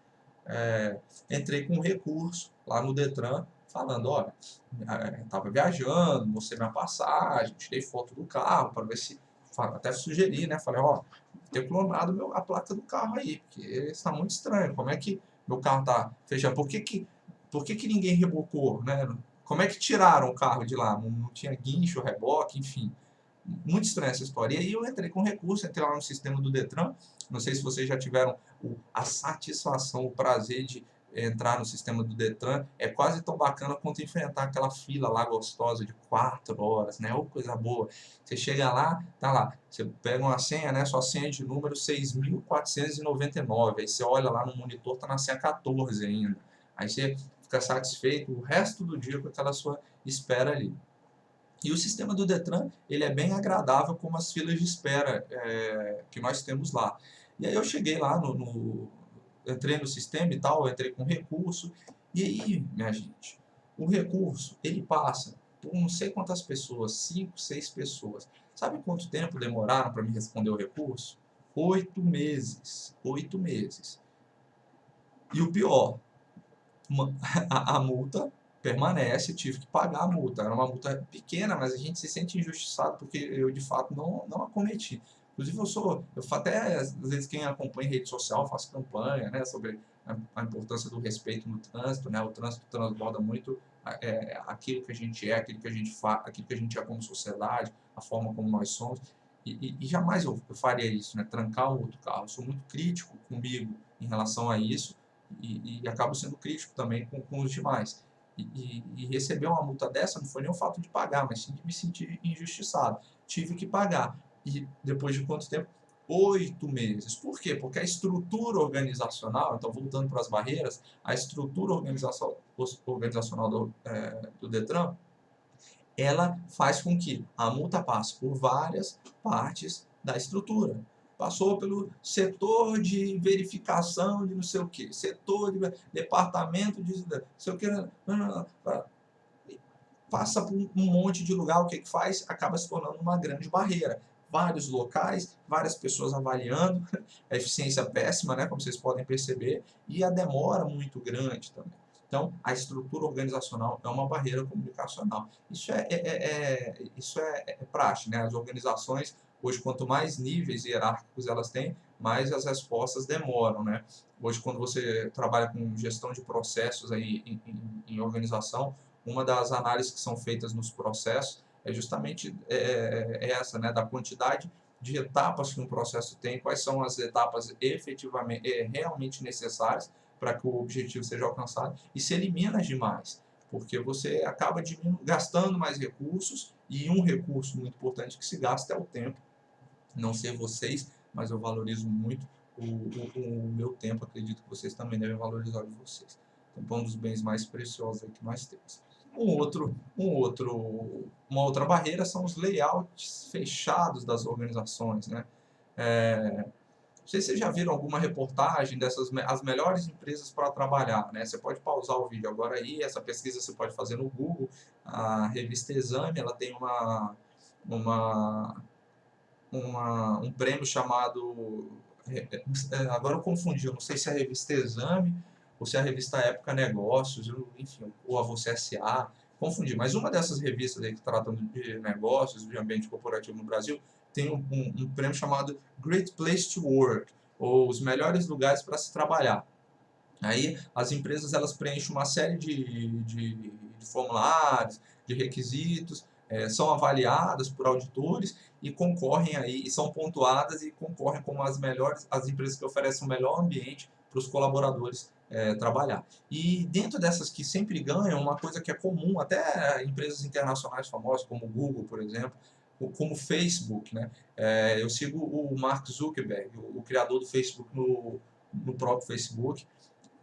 Entrei com um recurso lá no Detran, falando, olha, estava viajando, mostrei minha passagem, tirei foto do carro para ver se, até sugeri, né, falei, ó, ter clonado a placa do carro aí, porque está muito estranho, como é que meu carro está fechado, por que ninguém rebocou, né, como é que tiraram o carro de lá, não tinha guincho, reboque, enfim, muito estranha essa história. E aí eu entrei com recurso, entrei lá no sistema do Detran, não sei se vocês já tiveram a satisfação, o prazer de entrar no sistema do Detran, é quase tão bacana quanto enfrentar aquela fila lá gostosa de 4 horas, né? Ou coisa boa. Você chega lá, tá lá, você pega uma senha, né? Sua senha de número 6.499, aí você olha lá no monitor, tá na senha 14 ainda. Aí você fica satisfeito o resto do dia com aquela sua espera ali. E o sistema do Detran, ele é bem agradável como as filas de espera que nós temos lá. E aí eu cheguei lá, entrei no sistema e tal, entrei com recurso, e aí, minha gente, o recurso, ele passa por não sei quantas pessoas, 5, 6 pessoas. Sabe quanto tempo demoraram para me responder o recurso? 8 meses. 8 meses. E o pior, a multa permanece, tive que pagar a multa. Era uma multa pequena, mas a gente se sente injustiçado porque eu de fato não a cometi. Inclusive eu até às vezes quem acompanha em rede social faço campanha, né, sobre a importância do respeito no trânsito, né? O trânsito transborda muito aquilo que a gente é, aquilo que a gente faz, aquilo que a gente é como sociedade, a forma como nós somos. E jamais eu faria isso, né? Trancar um outro carro. Eu sou muito crítico comigo em relação a isso e acabo sendo crítico também com os demais. E receber uma multa dessa não foi nem o fato de pagar, mas sim de me sentir injustiçado. Tive que pagar. E depois de quanto tempo? 8 meses. Por quê? Porque a estrutura organizacional, então voltando para as barreiras, a estrutura organizacional do Detran, ela faz com que a multa passe por várias partes da estrutura. Passou pelo setor de verificação de não sei o que, setor de departamento de não sei o que, passa por um monte de lugar, o que faz? Acaba se tornando uma grande barreira. Vários locais, várias pessoas avaliando, a eficiência péssima, né, como vocês podem perceber, e a demora muito grande também. Então, a estrutura organizacional é uma barreira comunicacional. Isso é praxe, né? As organizações, hoje, quanto mais níveis hierárquicos elas têm, mais as respostas demoram, né? Hoje, quando você trabalha com gestão de processos aí em organização, uma das análises que são feitas nos processos é justamente essa, né? Da quantidade de etapas que um processo tem, quais são as etapas efetivamente, realmente necessárias para que o objetivo seja alcançado, e se elimina as demais, porque você acaba gastando mais recursos, e um recurso muito importante que se gasta é o tempo. Não sei vocês, mas eu valorizo muito o meu tempo, acredito que vocês também devem valorizar o de vocês. Então, é um dos bens mais preciosos aí que nós temos. Uma outra barreira são os layouts fechados das organizações, né? Não sei se vocês já viram alguma reportagem dessas as melhores empresas para trabalhar, né? Você pode pausar o vídeo agora aí, essa pesquisa você pode fazer no Google. A revista Exame, ela tem uma, um prêmio chamado... Agora eu confundi, eu não sei se é a revista Exame ou se é a revista Época Negócios, enfim, ou a Você S.A., confundi. Mas uma dessas revistas aí que tratam de negócios, de ambiente corporativo no Brasil, tem um prêmio chamado Great Place to Work, ou os melhores lugares para se trabalhar. Aí as empresas elas preenchem uma série de formulários, de requisitos, são avaliadas por auditores e concorrem aí, e são pontuadas e concorrem como as melhores, as empresas que oferecem o melhor ambiente para os colaboradores trabalhar. E dentro dessas que sempre ganham, uma coisa que é comum, até empresas internacionais famosas, como o Google, por exemplo, como o Facebook, né? Eu sigo o Mark Zuckerberg, o criador do Facebook no próprio Facebook,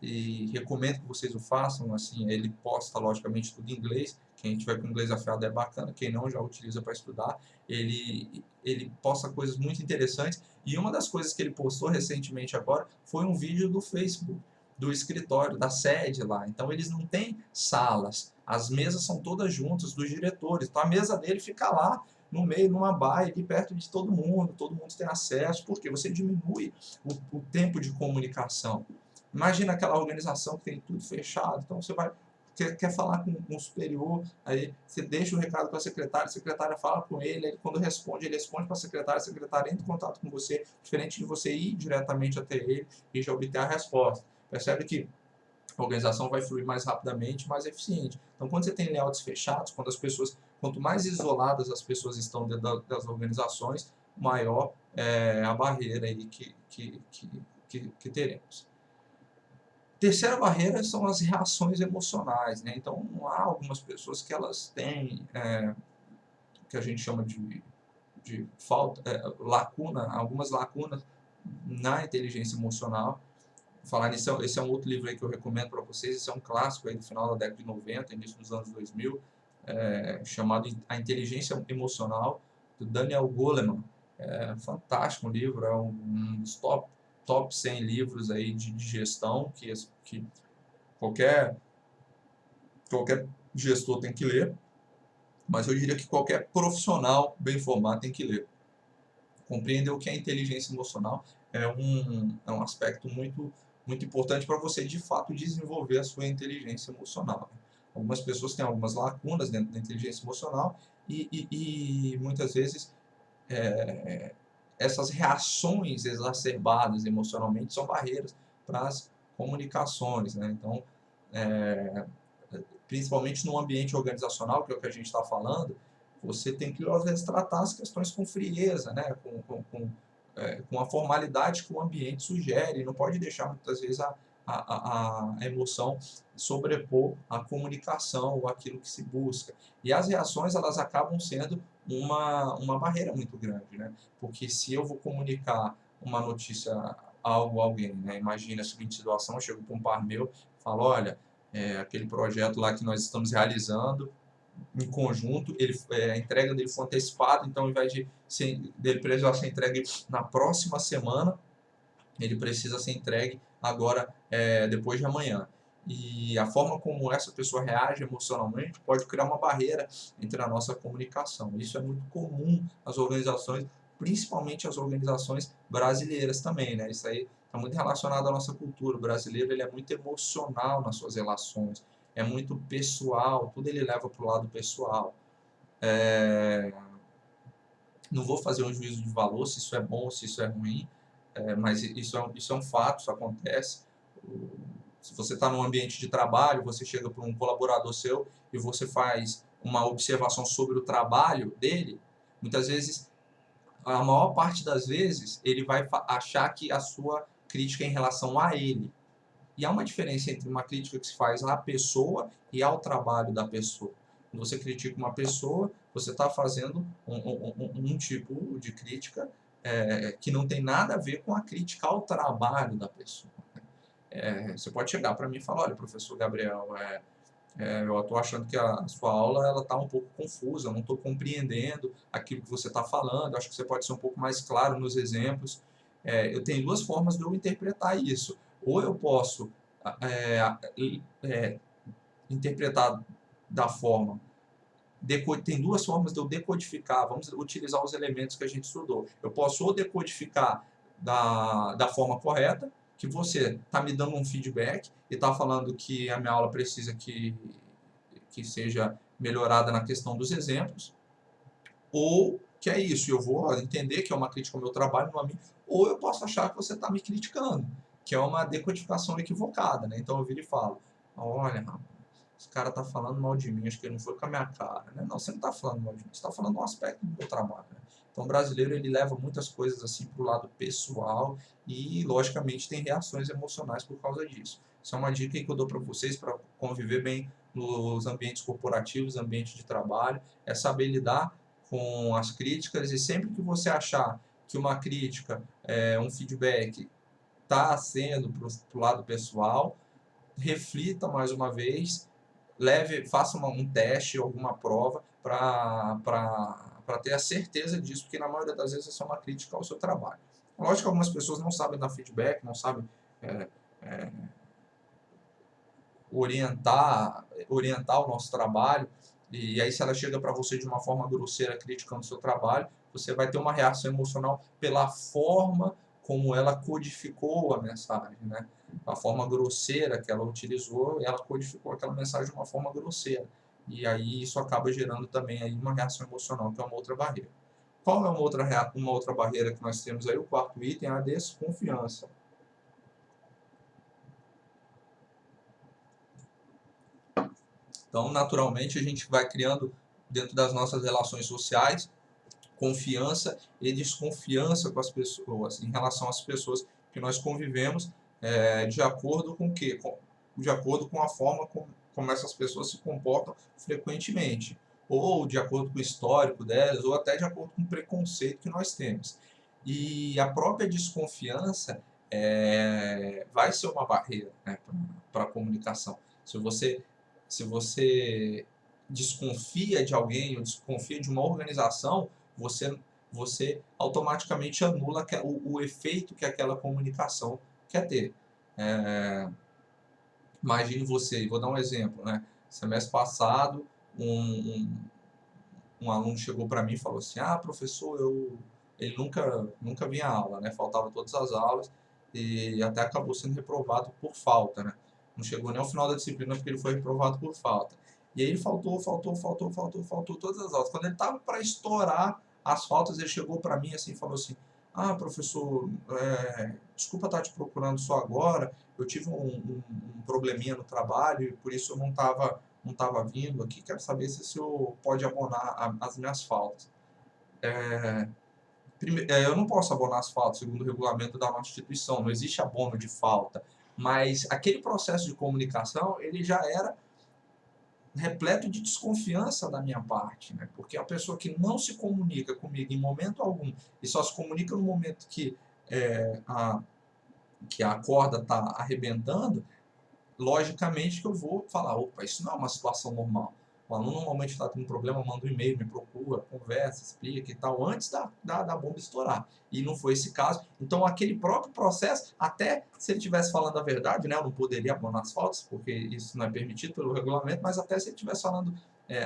e recomendo que vocês o façam. Assim, ele posta logicamente tudo em inglês, quem tiver com inglês afiado é bacana, quem não já utiliza para estudar. Ele posta coisas muito interessantes, e uma das coisas que ele postou recentemente agora foi um vídeo do Facebook, do escritório, da sede lá. Então eles não têm salas, as mesas são todas juntas dos diretores, então a mesa dele fica lá no meio, numa baia, ali perto de todo mundo tem acesso, porque você diminui o tempo de comunicação. Imagina aquela organização que tem tudo fechado, então você vai quer falar com o superior, aí você deixa o recado para a secretária fala com ele, aí quando responde, ele responde para a secretária entra em contato com você, diferente de você ir diretamente até ele e já obter a resposta. Percebe que a organização vai fluir mais rapidamente, mais eficiente. Então, quando você tem layouts fechados, quanto mais isoladas as pessoas estão dentro das organizações, maior é a barreira aí que teremos. Terceira barreira são as reações emocionais, né? Então, há algumas pessoas que elas têm, que a gente chama de falta, algumas lacunas na inteligência emocional. Falar nisso, esse é um outro livro aí que eu recomendo para vocês, esse é um clássico aí do final da década de 90, início dos anos 2000, chamado A Inteligência Emocional, do Daniel Goleman. Fantástico um livro, é um dos top 100 livros aí de gestão que qualquer gestor tem que ler, mas eu diria que qualquer profissional bem formado tem que ler. Compreender o que é inteligência emocional é um aspecto muito importante para você, de fato, desenvolver a sua inteligência emocional. Algumas pessoas têm algumas lacunas dentro da inteligência emocional e muitas vezes essas reações exacerbadas emocionalmente são barreiras para as comunicações, né? Então, principalmente no ambiente organizacional, que é o que a gente está falando, você tem que, às vezes, tratar as questões com frieza, né? Com a formalidade que o ambiente sugere, não pode deixar, muitas vezes, a emoção sobrepor a comunicação ou aquilo que se busca. E as reações, elas acabam sendo uma barreira muito grande, né? Porque se eu vou comunicar uma notícia a algo a alguém, né? Imagina a seguinte situação, eu chego para um par meu e falo, olha, aquele projeto lá que nós estamos realizando em conjunto, a entrega dele foi antecipada, então ao invés dele precisar ser entregue na próxima semana, ele precisa ser entregue agora, depois de amanhã. E a forma como essa pessoa reage emocionalmente pode criar uma barreira entre a nossa comunicação. Isso é muito comum nas organizações, principalmente as organizações brasileiras também, né? Isso aí está muito relacionado à nossa cultura. O brasileiro, ele é muito emocional nas suas relações, é muito pessoal, tudo ele leva para o lado pessoal. Não vou fazer um juízo de valor se isso é bom ou se isso é ruim, mas isso é um fato, isso acontece. Se você está num ambiente de trabalho, você chega para um colaborador seu e você faz uma observação sobre o trabalho dele, muitas vezes, a maior parte das vezes, ele vai achar que a sua crítica é em relação a ele. E há uma diferença entre uma crítica que se faz à pessoa e ao trabalho da pessoa. Quando você critica uma pessoa, você está fazendo um tipo de crítica que não tem nada a ver com a crítica ao trabalho da pessoa. Você pode chegar para mim e falar, olha, professor Gabriel, eu estou achando que a sua aula ela está um pouco confusa, eu não estou compreendendo aquilo que você está falando, acho que você pode ser um pouco mais claro nos exemplos. Eu tenho duas formas de eu interpretar isso. Ou eu posso interpretar da forma... Tem duas formas de eu decodificar, vamos utilizar os elementos que a gente estudou. Eu posso ou decodificar da forma correta, que você está me dando um feedback e está falando que a minha aula precisa que seja melhorada na questão dos exemplos, ou que é isso, eu vou entender que é uma crítica ao meu trabalho, não a mim, ou eu posso achar que você está me criticando, que é uma decodificação equivocada, né? Então eu viro e falo, olha, esse cara está falando mal de mim, acho que ele não foi com a minha cara, né? Não, você não está falando mal de mim, você está falando um aspecto do meu trabalho, né? Então o brasileiro, ele leva muitas coisas assim para o lado pessoal e, logicamente, tem reações emocionais por causa disso. Isso é uma dica que eu dou para vocês para conviver bem nos ambientes corporativos, ambiente de trabalho, é saber lidar com as críticas, e sempre que você achar que uma crítica, um feedback, está sendo para o lado pessoal, reflita mais uma vez, faça um teste, alguma prova, para ter a certeza disso, porque na maioria das vezes isso é uma crítica ao seu trabalho. Lógico que algumas pessoas não sabem dar feedback, não sabem orientar o nosso trabalho, e aí se ela chega para você de uma forma grosseira criticando o seu trabalho, você vai ter uma reação emocional pela forma como ela codificou a mensagem, né? A forma grosseira que ela utilizou, ela codificou aquela mensagem de uma forma grosseira. E aí isso acaba gerando também aí uma reação emocional, que é uma outra barreira. Qual é uma outra barreira que nós temos aí? O quarto item é a desconfiança. Então, naturalmente, a gente vai criando, dentro das nossas relações sociais, confiança e desconfiança com as pessoas, em relação às pessoas que nós convivemos, de acordo com o quê? De acordo com a forma como essas pessoas se comportam frequentemente, ou de acordo com o histórico delas, ou até de acordo com o preconceito que nós temos. E a própria desconfiança vai ser uma barreira, né, para a comunicação. Se você desconfia de alguém ou desconfia de uma organização, você automaticamente anula o efeito que aquela comunicação quer ter. Imagine você, vou dar um exemplo, né? Semestre passado, um aluno chegou para mim e falou assim, professor, ele nunca vinha à aula, né? Faltava todas as aulas e até acabou sendo reprovado por falta, né? Não chegou nem ao final da disciplina porque ele foi reprovado por falta. E aí ele faltou todas as aulas. Quando ele estava para estourar as faltas, ele chegou para mim assim e falou assim, professor, desculpa estar te procurando só agora, eu tive um probleminha no trabalho e por isso eu não estava vindo aqui, quero saber se o senhor pode abonar as minhas faltas. Eu não posso abonar as faltas segundo o regulamento da nossa instituição, não existe abono de falta, mas aquele processo de comunicação, ele já era repleto de desconfiança da minha parte, né? Porque a pessoa que não se comunica comigo em momento algum e só se comunica no momento que a corda está arrebentando, logicamente que eu vou falar, opa, isso não é uma situação normal. O aluno normalmente está tendo um problema, manda um e-mail, me procura, conversa, explica e tal, antes da bomba estourar. E não foi esse caso. Então, aquele próprio processo, até se ele estivesse falando a verdade, né, eu não poderia abonar as faltas, porque isso não é permitido pelo regulamento, mas até se ele estivesse falando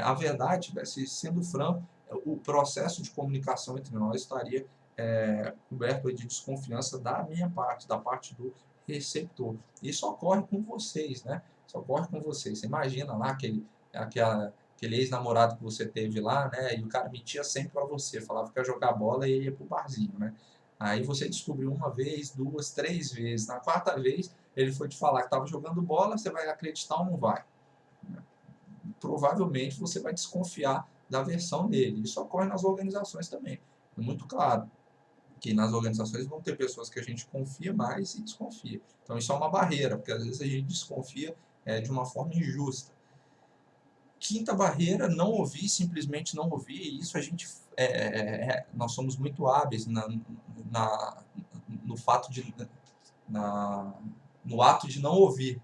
a verdade, estivesse sendo franco, o processo de comunicação entre nós estaria coberto de desconfiança da minha parte, da parte do receptor. Isso ocorre com vocês, né? Isso ocorre com vocês. Você imagina lá aquele ex-namorado que você teve lá, né? E o cara mentia sempre para você, falava que ia jogar bola e ia pro barzinho, né? Aí você descobriu uma vez, duas, três vezes. Na quarta vez, ele foi te falar que estava jogando bola, você vai acreditar ou não vai? Provavelmente você vai desconfiar da versão dele. Isso ocorre nas organizações também. É muito claro que nas organizações vão ter pessoas que a gente confia mais e desconfia. Então isso é uma barreira, porque às vezes a gente desconfia de uma forma injusta. Quinta barreira, não ouvir, simplesmente não ouvir. E isso a gente, nós somos muito hábeis no fato de, no ato de não ouvir.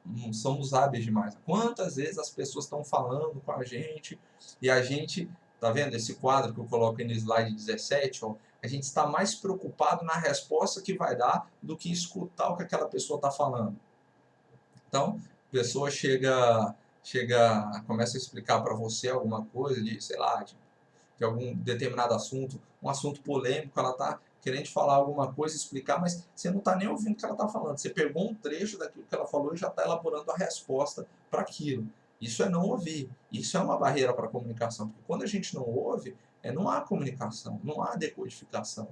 Não somos hábeis demais. Quantas vezes as pessoas estão falando com a gente e a gente, tá vendo esse quadro que eu coloquei no slide 17, ó, a gente está mais preocupado na resposta que vai dar do que escutar o que aquela pessoa está falando. Então, a pessoa começa a explicar para você alguma coisa de, sei lá, de algum determinado assunto, um assunto polêmico, ela está querendo falar alguma coisa, explicar, mas você não está nem ouvindo o que ela está falando. Você pegou um trecho daquilo que ela falou e já está elaborando a resposta para aquilo. Isso é não ouvir. Isso é uma barreira para a comunicação, porque quando a gente não ouve, não há comunicação, não há decodificação.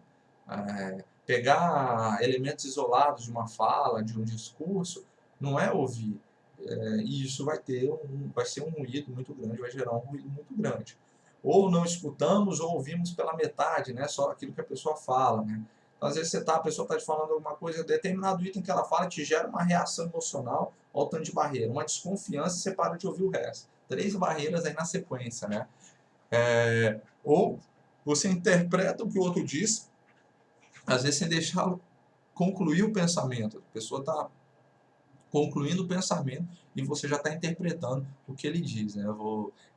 Pegar elementos isolados de uma fala, de um discurso, não é ouvir. E isso vai ser um ruído muito grande, vai gerar um ruído muito grande. Ou não escutamos ou ouvimos pela metade, né? Só aquilo que a pessoa fala, né? Então, às vezes a pessoa está te falando alguma coisa, determinado item que ela fala te gera uma reação emocional ao tanto de barreira, uma desconfiança e você para de ouvir o resto. 3 barreiras aí na sequência, né? Ou você interpreta o que o outro diz, às vezes sem deixá-lo concluir o pensamento. A pessoa está concluindo o pensamento e você já está interpretando o que ele diz, né?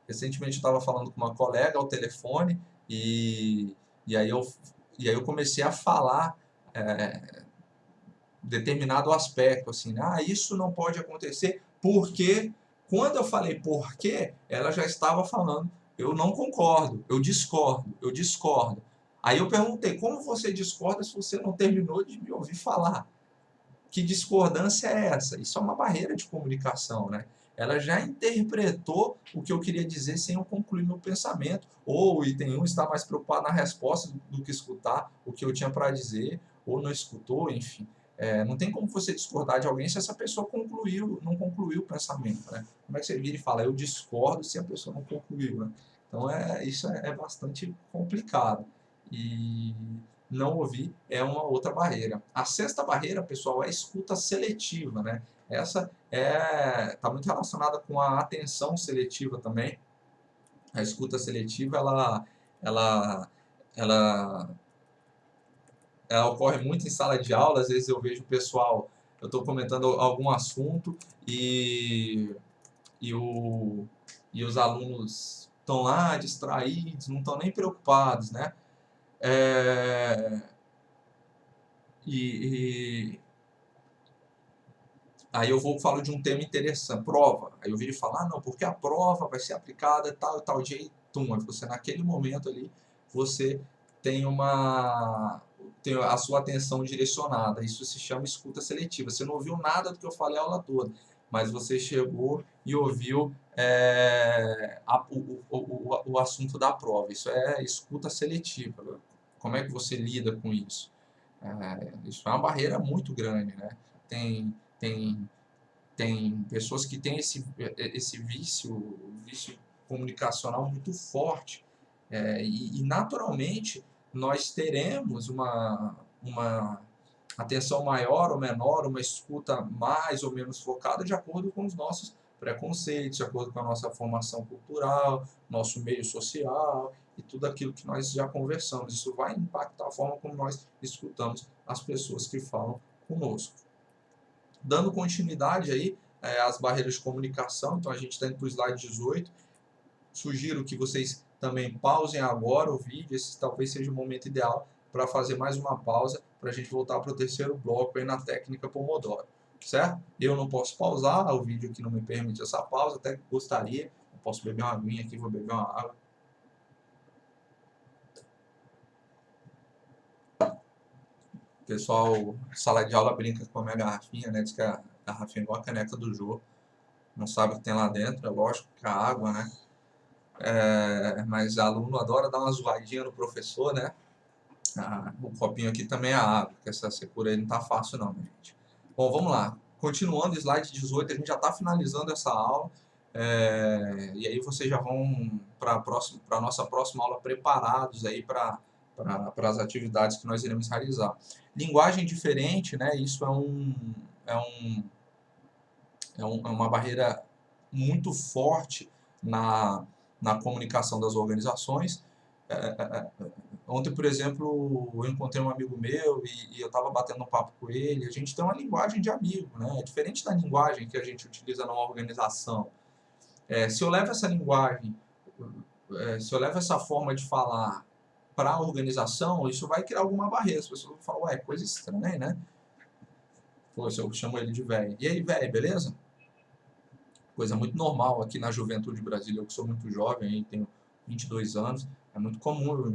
Recentemente eu estava falando com uma colega ao telefone e aí eu comecei a falar determinado aspecto, assim, isso não pode acontecer porque quando eu falei porque, ela já estava falando, eu não concordo, eu discordo. Aí eu perguntei, como você discorda se você não terminou de me ouvir falar? Que discordância é essa? Isso é uma barreira de comunicação, né? Ela já interpretou o que eu queria dizer sem eu concluir meu pensamento. Ou o item 1 está mais preocupado na resposta do que escutar o que eu tinha para dizer, ou não escutou, enfim. Não tem como você discordar de alguém se essa pessoa não concluiu o pensamento, né? Como é que você vira e fala, eu discordo se a pessoa não concluiu, né? Então, isso é bastante complicado. E não ouvir é uma outra barreira. A sexta barreira, pessoal, é a escuta seletiva, né? Essa está muito relacionada com a atenção seletiva também. A escuta seletiva, ela, ela, ela ocorre muito em sala de aula. Às vezes eu vejo o pessoal, eu estou comentando algum assunto e os alunos estão lá distraídos, não estão nem preocupados, né? E aí eu falo de um tema interessante, prova. Aí eu viro falar, não, porque a prova vai ser aplicada tal e tal dia e tum, você naquele momento ali, você tem a sua atenção direcionada. Isso se chama escuta seletiva. Você não ouviu nada do que eu falei a aula toda, mas você chegou e ouviu o assunto da prova. Isso é escuta seletiva. Como é que você lida com isso? Isso é uma barreira muito grande, né? Tem, tem pessoas que têm esse vício comunicacional muito forte. E naturalmente nós teremos uma atenção maior ou menor, uma escuta mais ou menos focada de acordo com os nossos preconceitos, de acordo com a nossa formação cultural, nosso meio social e tudo aquilo que nós já conversamos. Isso vai impactar a forma como nós escutamos as pessoas que falam conosco. Dando continuidade aí às barreiras de comunicação, então a gente está indo para o slide 18. Sugiro que vocês também pausem agora o vídeo, esse talvez seja o momento ideal para fazer mais uma pausa, para a gente voltar para o terceiro bloco aí na técnica Pomodoro, certo? Eu não posso pausar, o vídeo aqui não me permite essa pausa, até gostaria, eu posso beber uma aguinha aqui, vou beber uma água. O pessoal, sala de aula, brinca com a minha garrafinha, né? Diz que a garrafinha é igual a caneca do Jô, não sabe o que tem lá dentro, é lógico que é água, né? Mas aluno adora dar uma zoadinha no professor, né? O copinho aqui também é água, que essa secura aí não tá fácil não, minha gente. Bom, vamos lá. Continuando, slide 18, a gente já está finalizando essa aula. E aí vocês já vão para a nossa próxima aula preparados aí para as atividades que nós iremos realizar. Linguagem diferente, né? Isso é uma barreira muito forte na comunicação das organizações. Ontem, por exemplo, eu encontrei um amigo meu e eu estava batendo um papo com ele. A gente tem uma linguagem de amigo, né? É diferente da linguagem que a gente utiliza numa organização. Se eu levo essa linguagem, se eu levo essa forma de falar para a organização, isso vai criar alguma barreira. As pessoas vão falar, ué, coisa estranha, né? Pô, se eu chamo ele de velho. E aí, velho, beleza? Coisa muito normal aqui na juventude brasileira. Eu que sou muito jovem, tenho 22 anos, é muito comum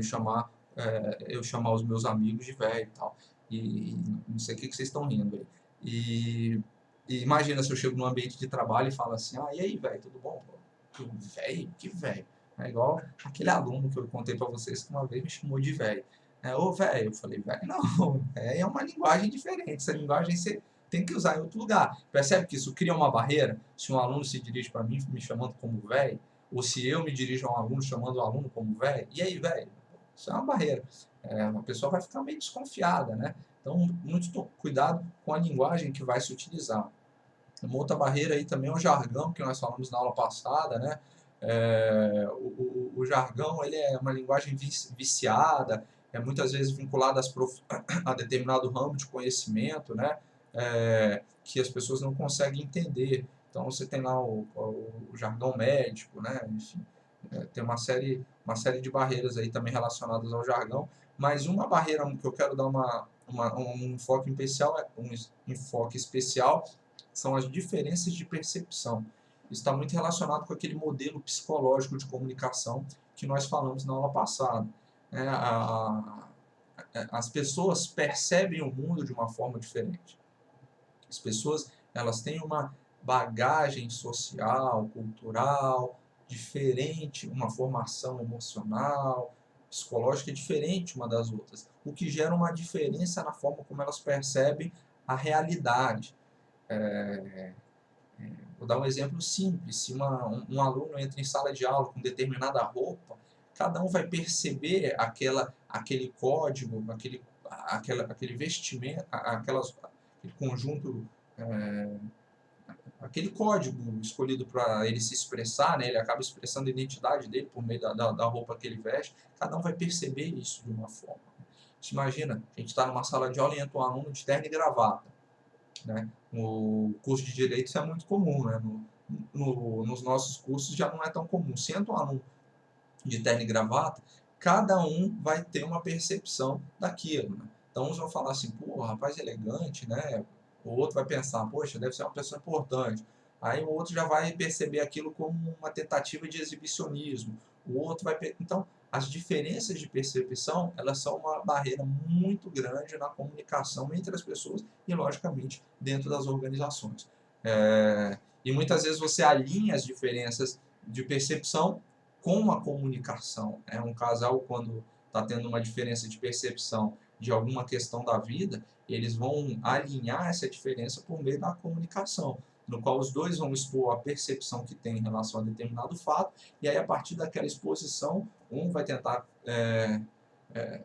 eu chamar os meus amigos de velho e tal. E não sei o que vocês estão rindo aí. E imagina se eu chego num ambiente de trabalho e falo assim, e aí, velho, tudo bom? Velho? Que velho? É igual aquele aluno que eu contei para vocês que uma vez me chamou de velho. Ô, velho, eu falei, velho, não, é uma linguagem diferente. Essa linguagem você tem que usar em outro lugar. Percebe que isso cria uma barreira? Se um aluno se dirige para mim me chamando como velho, ou se eu me dirijo a um aluno chamando o aluno como velho, e aí, velho? Isso é uma barreira. Uma pessoa vai ficar meio desconfiada, né? Então, muito cuidado com a linguagem que vai se utilizar. Uma outra barreira aí também é o jargão, que nós falamos na aula passada, né? O jargão, ele é uma linguagem viciada, muitas vezes vinculada a determinado ramo de conhecimento, né? Que as pessoas não conseguem entender. Então, você tem lá o jargão médico, né? Enfim, tem uma série de barreiras aí também relacionadas ao jargão, mas uma barreira que eu quero dar um enfoque especial são as diferenças de percepção. Isso está muito relacionado com aquele modelo psicológico de comunicação que nós falamos na aula passada. As pessoas percebem o mundo de uma forma diferente. As pessoas, elas têm uma bagagem social, cultural diferente, uma formação emocional, psicológica diferente uma das outras, o que gera uma diferença na forma como elas percebem a realidade. Vou dar um exemplo simples. Se um aluno entra em sala de aula com determinada roupa, cada um vai perceber aquele código, aquele vestimento, aquele conjunto, aquele código escolhido para ele se expressar, né? Ele acaba expressando a identidade dele por meio da roupa que ele veste. Cada um vai perceber isso de uma forma. Você imagina, a gente está numa sala de aula e entra um aluno de terno e gravata. Né? No curso de Direito isso é muito comum, né? Nos nossos cursos já não é tão comum. Se entra um aluno de terno e gravata, cada um vai ter uma percepção daquilo. Né? Então uns vão falar assim, pô, rapaz elegante, né? O outro vai pensar, poxa, deve ser uma pessoa importante. Aí o outro já vai perceber aquilo como uma tentativa de exibicionismo. O outro vai... Então, as diferenças de percepção, elas são uma barreira muito grande na comunicação entre as pessoas e, logicamente, dentro das organizações. E muitas vezes você alinha as diferenças de percepção com a comunicação. Um casal, quando está tendo uma diferença de percepção de alguma questão da vida, eles vão alinhar essa diferença por meio da comunicação, no qual os dois vão expor a percepção que tem em relação a determinado fato, e aí a partir daquela exposição, um vai tentar,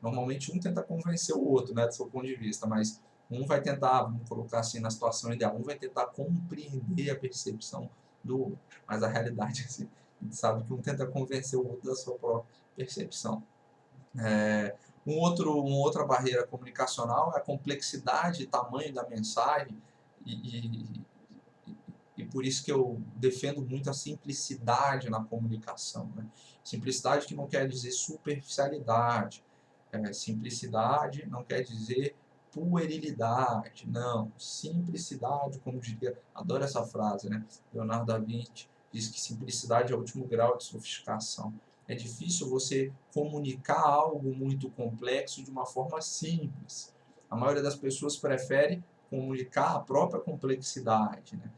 normalmente um tenta convencer o outro, né, do seu ponto de vista, mas Um vai tentar, vamos colocar assim na situação ideal, um vai tentar compreender a percepção do outro, mas a realidade é assim, a gente sabe que um tenta convencer o outro da sua própria percepção. Uma outra barreira comunicacional é a complexidade e tamanho da mensagem, e, e por isso que eu defendo muito a simplicidade na comunicação, né? Simplicidade que não quer dizer superficialidade, simplicidade não quer dizer puerilidade, não. Simplicidade, como diria, adoro essa frase, né? Leonardo da Vinci diz que simplicidade é o último grau de sofisticação. É difícil você comunicar algo muito complexo de uma forma simples. A maioria das pessoas prefere comunicar a própria complexidade, né?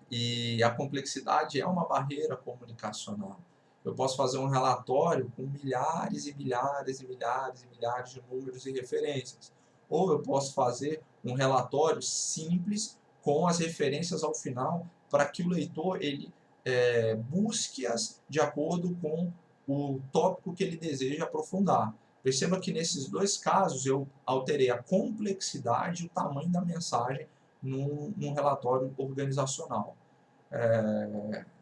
E a complexidade é uma barreira comunicacional. Eu posso fazer um relatório com milhares e milhares e milhares e milhares de números e referências. Ou eu posso fazer um relatório simples com as referências ao final para que o leitor ele busque-as de acordo com o tópico que ele deseja aprofundar. Perceba que nesses dois casos eu alterei a complexidade e o tamanho da mensagem num relatório organizacional.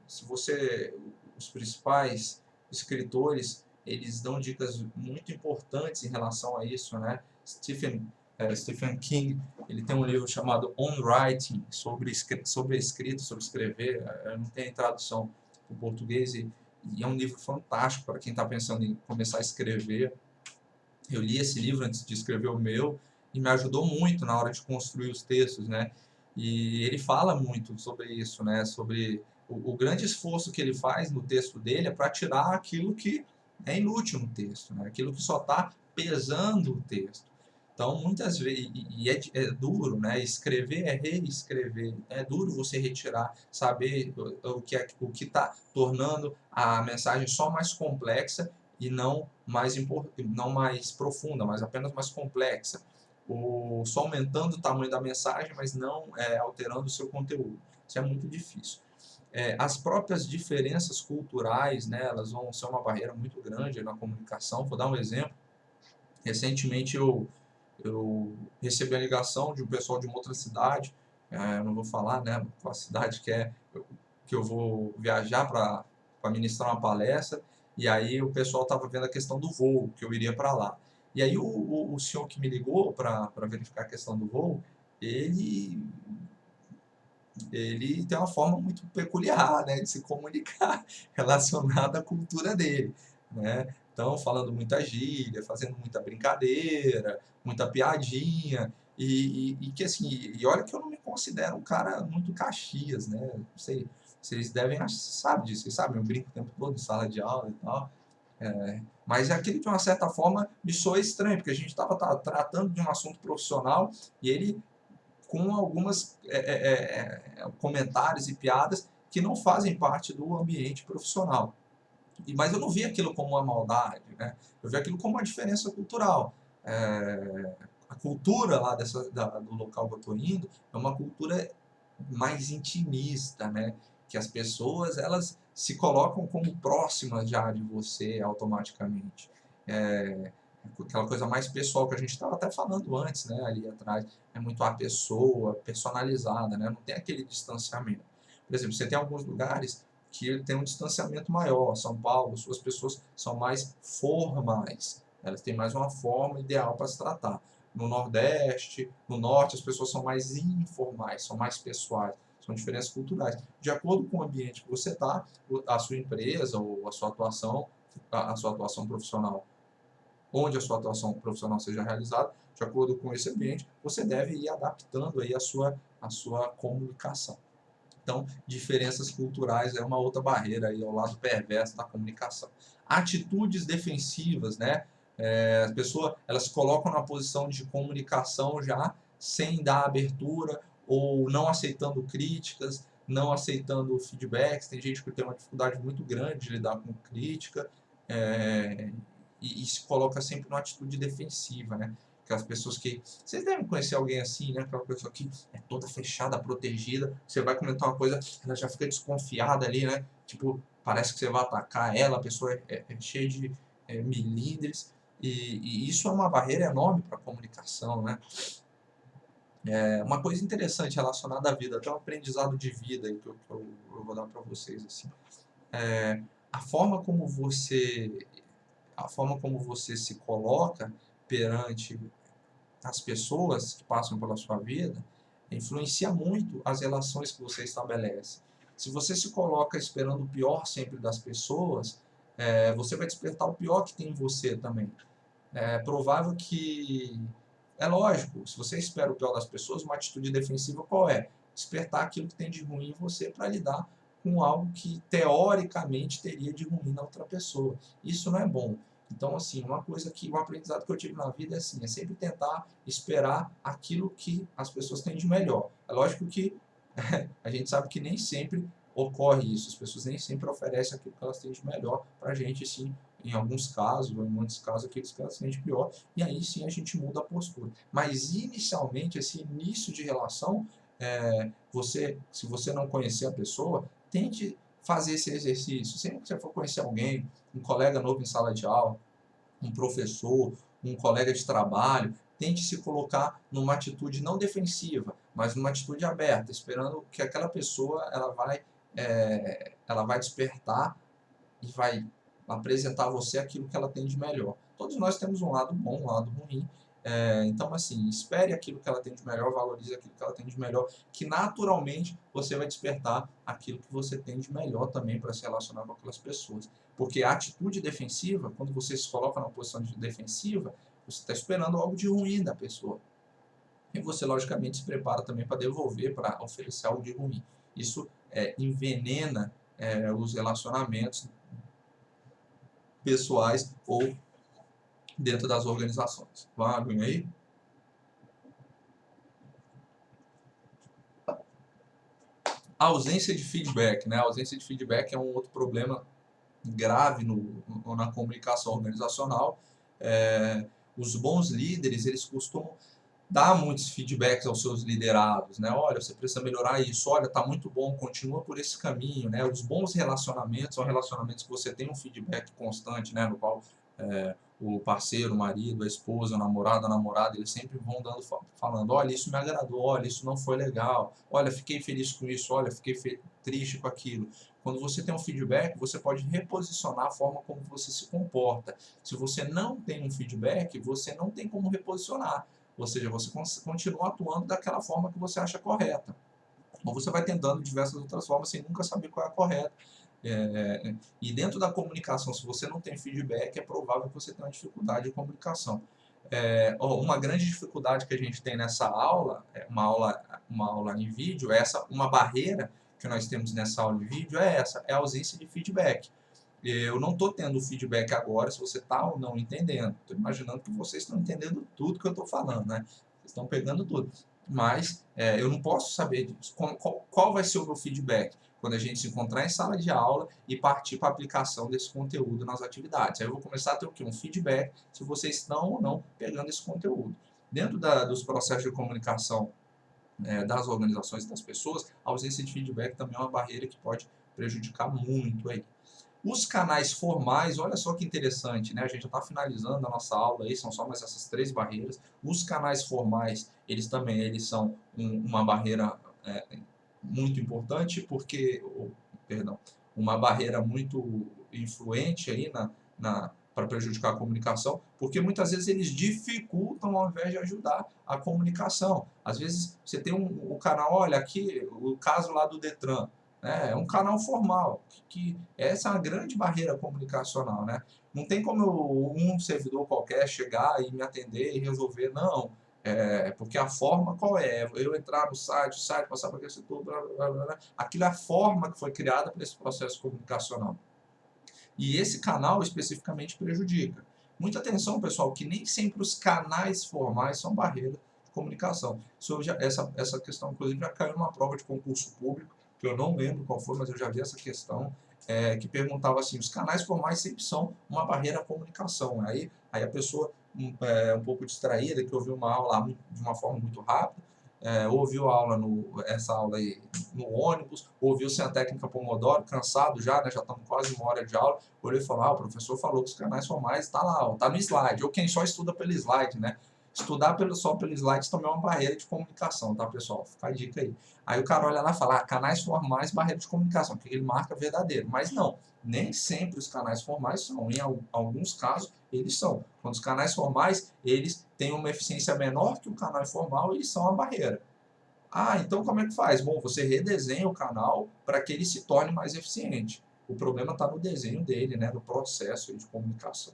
Se você, os principais escritores, eles dão dicas muito importantes em relação a isso, né? Stephen King, ele tem um livro chamado On Writing, sobre escrita, sobre escrever, não tem tradução para o português, e é um livro fantástico para quem está pensando em começar a escrever. Eu li esse livro antes de escrever o meu e me ajudou muito na hora de construir os textos, né? E ele fala muito sobre isso, né? Sobre o grande esforço que ele faz no texto dele é para tirar aquilo que é inútil no texto, né? Aquilo que só está pesando o texto. Então, muitas vezes, é duro, né? Escrever é reescrever. É duro você retirar, saber o que está tornando a mensagem só mais complexa e não mais profunda, mas apenas mais complexa. Só aumentando o tamanho da mensagem, mas não alterando o seu conteúdo. Isso é muito difícil. As próprias diferenças culturais, né, elas vão ser uma barreira muito grande na comunicação. Vou dar um exemplo. Recentemente eu recebi a ligação de um pessoal de uma outra cidade, eu não vou falar, né, qual cidade que eu vou viajar para ministrar uma palestra, e aí o pessoal estava vendo a questão do voo, que eu iria para lá. E aí o senhor que me ligou para verificar a questão do voo, ele, ele tem uma forma muito peculiar, né, de se comunicar relacionada à cultura dele, né? Então, falando muita gíria, fazendo muita brincadeira, muita piadinha, e que assim, e olha que eu não me considero um cara muito Caxias, né? Não sei, vocês devem saber disso, vocês sabem, eu brinco o tempo todo em sala de aula e tal. Mas é aquilo de uma certa forma me soa estranho, porque a gente estava tratando de um assunto profissional e ele com algumas comentários e piadas que não fazem parte do ambiente profissional. Mas eu não vi aquilo como uma maldade, né? Eu vi aquilo como uma diferença cultural. A cultura lá do local que eu estou indo é uma cultura mais intimista, né? Que as pessoas elas se colocam como próximas já de você automaticamente. É, aquela coisa mais pessoal que a gente estava até falando antes, né? Ali atrás é muito a pessoa personalizada, né? Não tem aquele distanciamento. Por exemplo, você tem alguns lugares que tem um distanciamento maior. São Paulo, suas pessoas são mais formais. Elas têm mais uma forma ideal para se tratar. No Nordeste, no Norte, as pessoas são mais informais, são mais pessoais. São diferenças culturais. De acordo com o ambiente que você está, a sua empresa ou a sua atuação profissional, onde a sua atuação profissional seja realizada, de acordo com esse ambiente, você deve ir adaptando aí a sua comunicação. Então, diferenças culturais é uma outra barreira aí ao lado perverso da comunicação. Atitudes defensivas, né? As pessoas elas se colocam na posição de comunicação já sem dar abertura ou não aceitando críticas, não aceitando feedbacks. Tem gente que tem uma dificuldade muito grande de lidar com crítica e se coloca sempre numa atitude defensiva, né? Aquelas pessoas que... Vocês devem conhecer alguém assim, né? Aquela pessoa que é toda fechada, protegida. Você vai comentar uma coisa, ela já fica desconfiada ali, né? Tipo, parece que você vai atacar ela, a pessoa é cheia de milímetros. E isso é uma barreira enorme para a comunicação, né? Uma coisa interessante relacionada à vida, até um aprendizado de vida aí que eu vou dar para vocês, assim. É, a forma como você, a forma como você se coloca perante as pessoas que passam pela sua vida influencia muito as relações que você estabelece. Se você se coloca esperando o pior sempre das pessoas, você vai despertar o pior que tem em você também. É provável que. É lógico, se você espera o pior das pessoas, uma atitude defensiva qual é? Despertar aquilo que tem de ruim em você para lidar com algo que teoricamente teria de ruim na outra pessoa. Isso não é bom. Então, assim, um aprendizado que eu tive na vida é assim, é sempre tentar esperar aquilo que as pessoas têm de melhor. É lógico que a gente sabe que nem sempre ocorre isso, as pessoas nem sempre oferecem aquilo que elas têm de melhor para a gente, sim, em alguns casos, ou em muitos casos, aqueles que elas têm de pior, e aí sim a gente muda a postura. Mas inicialmente, esse início de relação, se você não conhecer a pessoa, tente fazer esse exercício. Sempre que você for conhecer alguém, um colega novo em sala de aula, um professor, um colega de trabalho, tente se colocar numa atitude não defensiva, mas numa atitude aberta, esperando que aquela pessoa ela vai despertar e vai apresentar a você aquilo que ela tem de melhor. Todos nós temos um lado bom, um lado ruim. Então, assim, espere aquilo que ela tem de melhor, valorize aquilo que ela tem de melhor, que naturalmente você vai despertar aquilo que você tem de melhor também para se relacionar com aquelas pessoas. Porque a atitude defensiva, quando você se coloca numa posição de defensiva, você está esperando algo de ruim da pessoa. E você, logicamente, se prepara também para devolver, para oferecer algo de ruim. Isso envenena os relacionamentos pessoais ou dentro das organizações. Vai uma aguinha aí? A ausência de feedback, né? A ausência de feedback é um outro problema grave na comunicação organizacional. Os bons líderes, eles costumam dar muitos feedbacks aos seus liderados, né? Olha, você precisa melhorar isso, olha, tá muito bom, continua por esse caminho, né? Os bons relacionamentos são relacionamentos que você tem um feedback constante, né? No qual o parceiro, o marido, a esposa, o namorado, a namorada, eles sempre vão falando, olha, isso me agradou, olha, isso não foi legal, olha, fiquei feliz com isso, olha, fiquei triste com aquilo. Quando você tem um feedback, você pode reposicionar a forma como você se comporta. Se você não tem um feedback, você não tem como reposicionar. Ou seja, você continua atuando daquela forma que você acha correta. Ou você vai tentando diversas outras formas sem nunca saber qual é a correta. E dentro da comunicação, se você não tem feedback, é provável que você tenha uma dificuldade de comunicação. Uma grande dificuldade que a gente tem nessa aula, uma aula em vídeo, uma barreira que nós temos nessa aula em vídeo é a ausência de feedback. Eu não estou tendo feedback agora se você está ou não entendendo. Estou imaginando que vocês estão entendendo tudo que eu estou falando, né? Vocês estão pegando tudo. Mas eu não posso saber disso. Qual vai ser o meu feedback? Quando a gente se encontrar em sala de aula e partir para a aplicação desse conteúdo nas atividades. Aí eu vou começar a ter o quê? Um feedback se vocês estão ou não pegando esse conteúdo. Dentro dos processos de comunicação das organizações e das pessoas, a ausência de feedback também é uma barreira que pode prejudicar muito aí. Os canais formais, olha só que interessante, né? A gente já está finalizando a nossa aula aí, são só mais essas 3 barreiras. Os canais formais, eles são uma barreira muito importante, perdão, uma barreira muito influente aí para prejudicar a comunicação, porque muitas vezes eles dificultam ao invés de ajudar a comunicação. Às vezes você tem o canal, olha aqui, o caso lá do Detran, é um canal formal, que essa é uma grande barreira comunicacional, né? Não tem como um servidor qualquer chegar e me atender e resolver, não. Porque a forma qual é? Eu entrar no site, o site passar por aquele setor, blá, blá, blá, blá. Aquilo é a forma que foi criada para esse processo comunicacional. E esse canal especificamente prejudica. Muita atenção, pessoal, que nem sempre os canais formais são barreira de comunicação. Essa questão, inclusive, já caiu numa prova de concurso público, que eu não lembro qual foi, mas eu já vi essa questão, que perguntava assim, os canais formais sempre são uma barreira à comunicação. Aí a pessoa, um pouco distraída, que ouviu uma aula de uma forma muito rápida, ouviu essa aula aí no ônibus, ouviu sem a técnica Pomodoro, cansado já, né, já estamos quase 1 hora de aula, olhou e falou, o professor falou que os canais formais está lá, está no slide, ou quem só estuda pelo slide, né? Estudar só pelo slide também é uma barreira de comunicação, tá, pessoal? Fica a dica aí. Aí o cara olha lá e fala, canais formais, barreira de comunicação, porque ele marca verdadeiro. Mas não, nem sempre os canais formais são. Em alguns casos, eles são. Quando os canais formais, eles têm uma eficiência menor que o canal informal, eles são a barreira. Então como é que faz? Bom, você redesenha o canal para que ele se torne mais eficiente. O problema está no desenho dele, né, no processo de comunicação.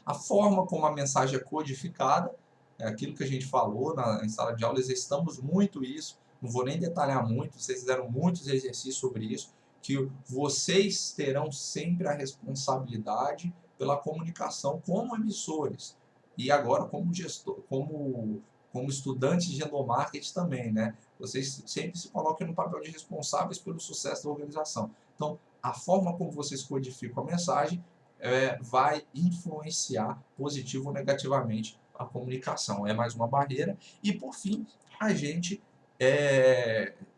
A forma como a mensagem é codificada, é aquilo que a gente falou em sala de aula, exercitamos muito isso, não vou nem detalhar muito, vocês fizeram muitos exercícios sobre isso, que vocês terão sempre a responsabilidade pela comunicação como emissores, e agora como gestor, como estudantes de endomarketing também, né? Vocês sempre se coloquem no papel de responsáveis pelo sucesso da organização. Então, a forma como vocês codificam a mensagem vai influenciar positivo ou negativamente a comunicação. É mais uma barreira. E, por fim, a gente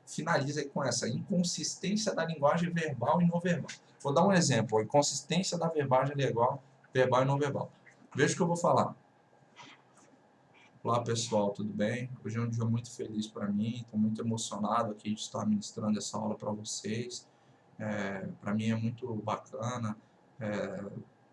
finaliza aí com essa inconsistência da linguagem verbal e não verbal. Vou dar um exemplo, a inconsistência da verbal e não verbal. Veja o que eu vou falar. Olá, pessoal, tudo bem? Hoje é um dia muito feliz para mim, estou muito emocionado aqui de estar ministrando essa aula para vocês. Para mim é muito bacana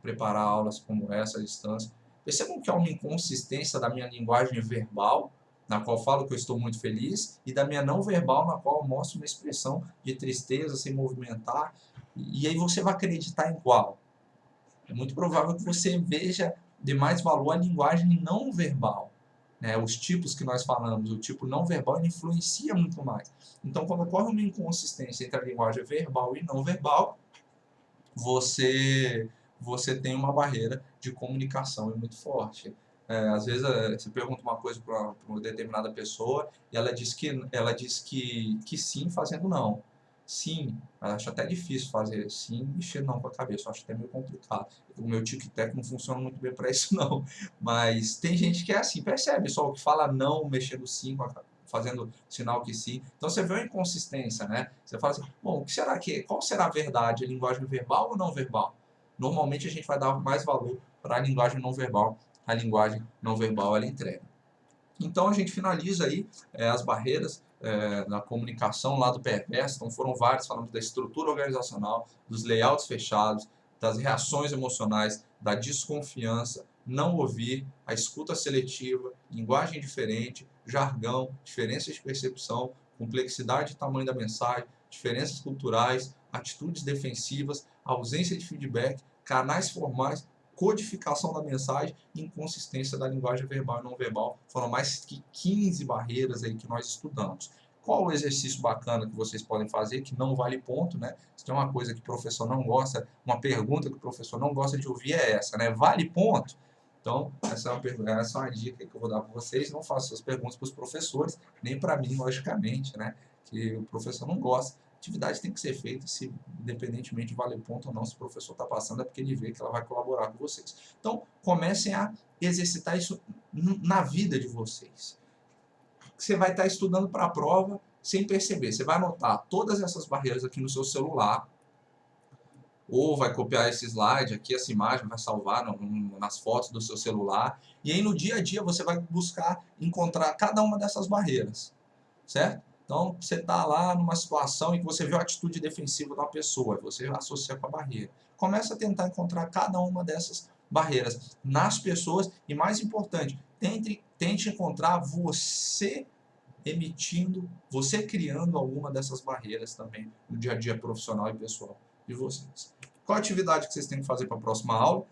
preparar aulas como essa à distância. Percebam que há uma inconsistência da minha linguagem verbal, na qual falo que eu estou muito feliz, e da minha não verbal, na qual eu mostro uma expressão de tristeza sem movimentar. E aí você vai acreditar em qual? É muito provável que você veja de mais valor a linguagem não verbal. Os tipos que nós falamos, o tipo não verbal, ele influencia muito mais. Então, quando ocorre uma inconsistência entre a linguagem verbal e não verbal, você tem uma barreira de comunicação muito forte. Às vezes você pergunta uma coisa para uma determinada pessoa e ela diz que sim fazendo não. Sim, eu acho até difícil fazer sim e mexer não com a cabeça, eu acho até meio complicado. O meu tic-tac não funciona muito bem para isso não, mas tem gente que é assim, percebe só o que fala não, mexendo sim com a cabeça, fazendo sinal que sim. Então você vê uma inconsistência, né? Você fala assim, bom, qual será a verdade? A linguagem verbal ou não verbal? Normalmente a gente vai dar mais valor para a linguagem não verbal. A linguagem não verbal ela entrega. Então a gente finaliza aí as barreiras na comunicação lá do perverso. Então foram vários, falamos da estrutura organizacional, dos layouts fechados, das reações emocionais, da desconfiança, não ouvir, a escuta seletiva, linguagem diferente, jargão, diferenças de percepção, complexidade e tamanho da mensagem, diferenças culturais, atitudes defensivas, ausência de feedback, canais formais, codificação da mensagem e inconsistência da linguagem verbal e não verbal. Foram mais que 15 barreiras aí que nós estudamos. Qual o exercício bacana que vocês podem fazer, que não vale ponto, né? Se tem uma coisa que o professor não gosta, uma pergunta que o professor não gosta de ouvir é essa, né? Vale ponto? Então, essa é uma dica que eu vou dar para vocês. Não façam suas perguntas para os professores, nem para mim, logicamente, né? Que o professor não gosta. A atividade tem que ser feita, se independentemente de valer ponto ou não, se o professor está passando, é porque ele vê que ela vai colaborar com vocês. Então, comecem a exercitar isso na vida de vocês. Você vai estar estudando para a prova sem perceber. Você vai anotar todas essas barreiras aqui no seu celular, ou vai copiar esse slide aqui, essa imagem, vai salvar nas fotos do seu celular, e aí no dia a dia você vai buscar encontrar cada uma dessas barreiras, certo? Então, você está lá numa situação em que você vê a atitude defensiva da pessoa, você associa com a barreira. Começa a tentar encontrar cada uma dessas barreiras nas pessoas e, mais importante, tente encontrar você você criando alguma dessas barreiras também no dia a dia profissional e pessoal de vocês. Qual a atividade que vocês têm que fazer para a próxima aula?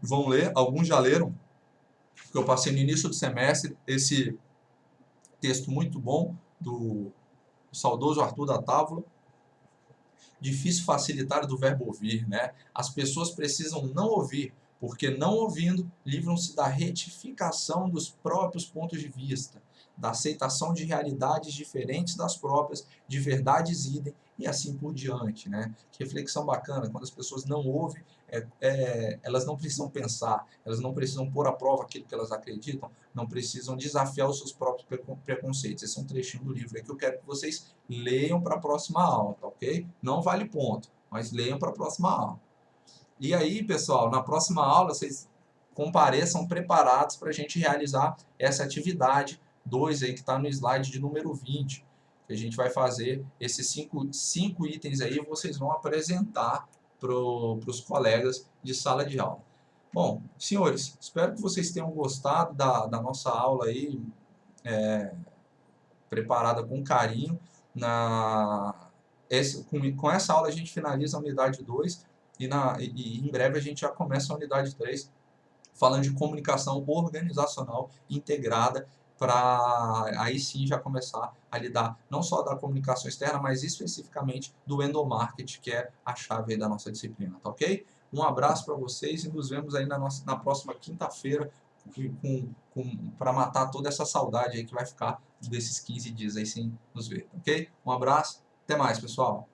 Vão ler, alguns já leram, porque eu passei no início do semestre esse texto muito bom do saudoso Arthur da Távola, difícil facilitar do verbo ouvir, né? As pessoas precisam não ouvir, porque não ouvindo, livram-se da retificação dos próprios pontos de vista, da aceitação de realidades diferentes das próprias, de verdades idem e assim por diante, né? Que reflexão bacana, quando as pessoas não ouvem, elas não precisam pensar, elas não precisam pôr à prova aquilo que elas acreditam, não precisam desafiar os seus próprios preconceitos. Esse é um trechinho do livro aí que eu quero que vocês leiam para a próxima aula, tá ok? Não vale ponto, mas leiam para a próxima aula. E aí, pessoal, na próxima aula, vocês compareçam preparados para a gente realizar essa atividade 2 aí que está no slide de número 20. Que a gente vai fazer esses cinco itens aí, vocês vão apresentar para os colegas de sala de aula. Bom, senhores, espero que vocês tenham gostado da nossa aula aí, preparada com carinho. Com essa aula a gente finaliza a unidade 2 e em breve a gente já começa a unidade 3, falando de comunicação organizacional integrada, para aí sim já começar a lidar não só da comunicação externa, mas especificamente do endomarketing, que é a chave aí da nossa disciplina, tá ok? Um abraço para vocês e nos vemos aí na próxima quinta-feira para matar toda essa saudade aí que vai ficar desses 15 dias aí sem nos ver, ok? Um abraço, até mais, pessoal!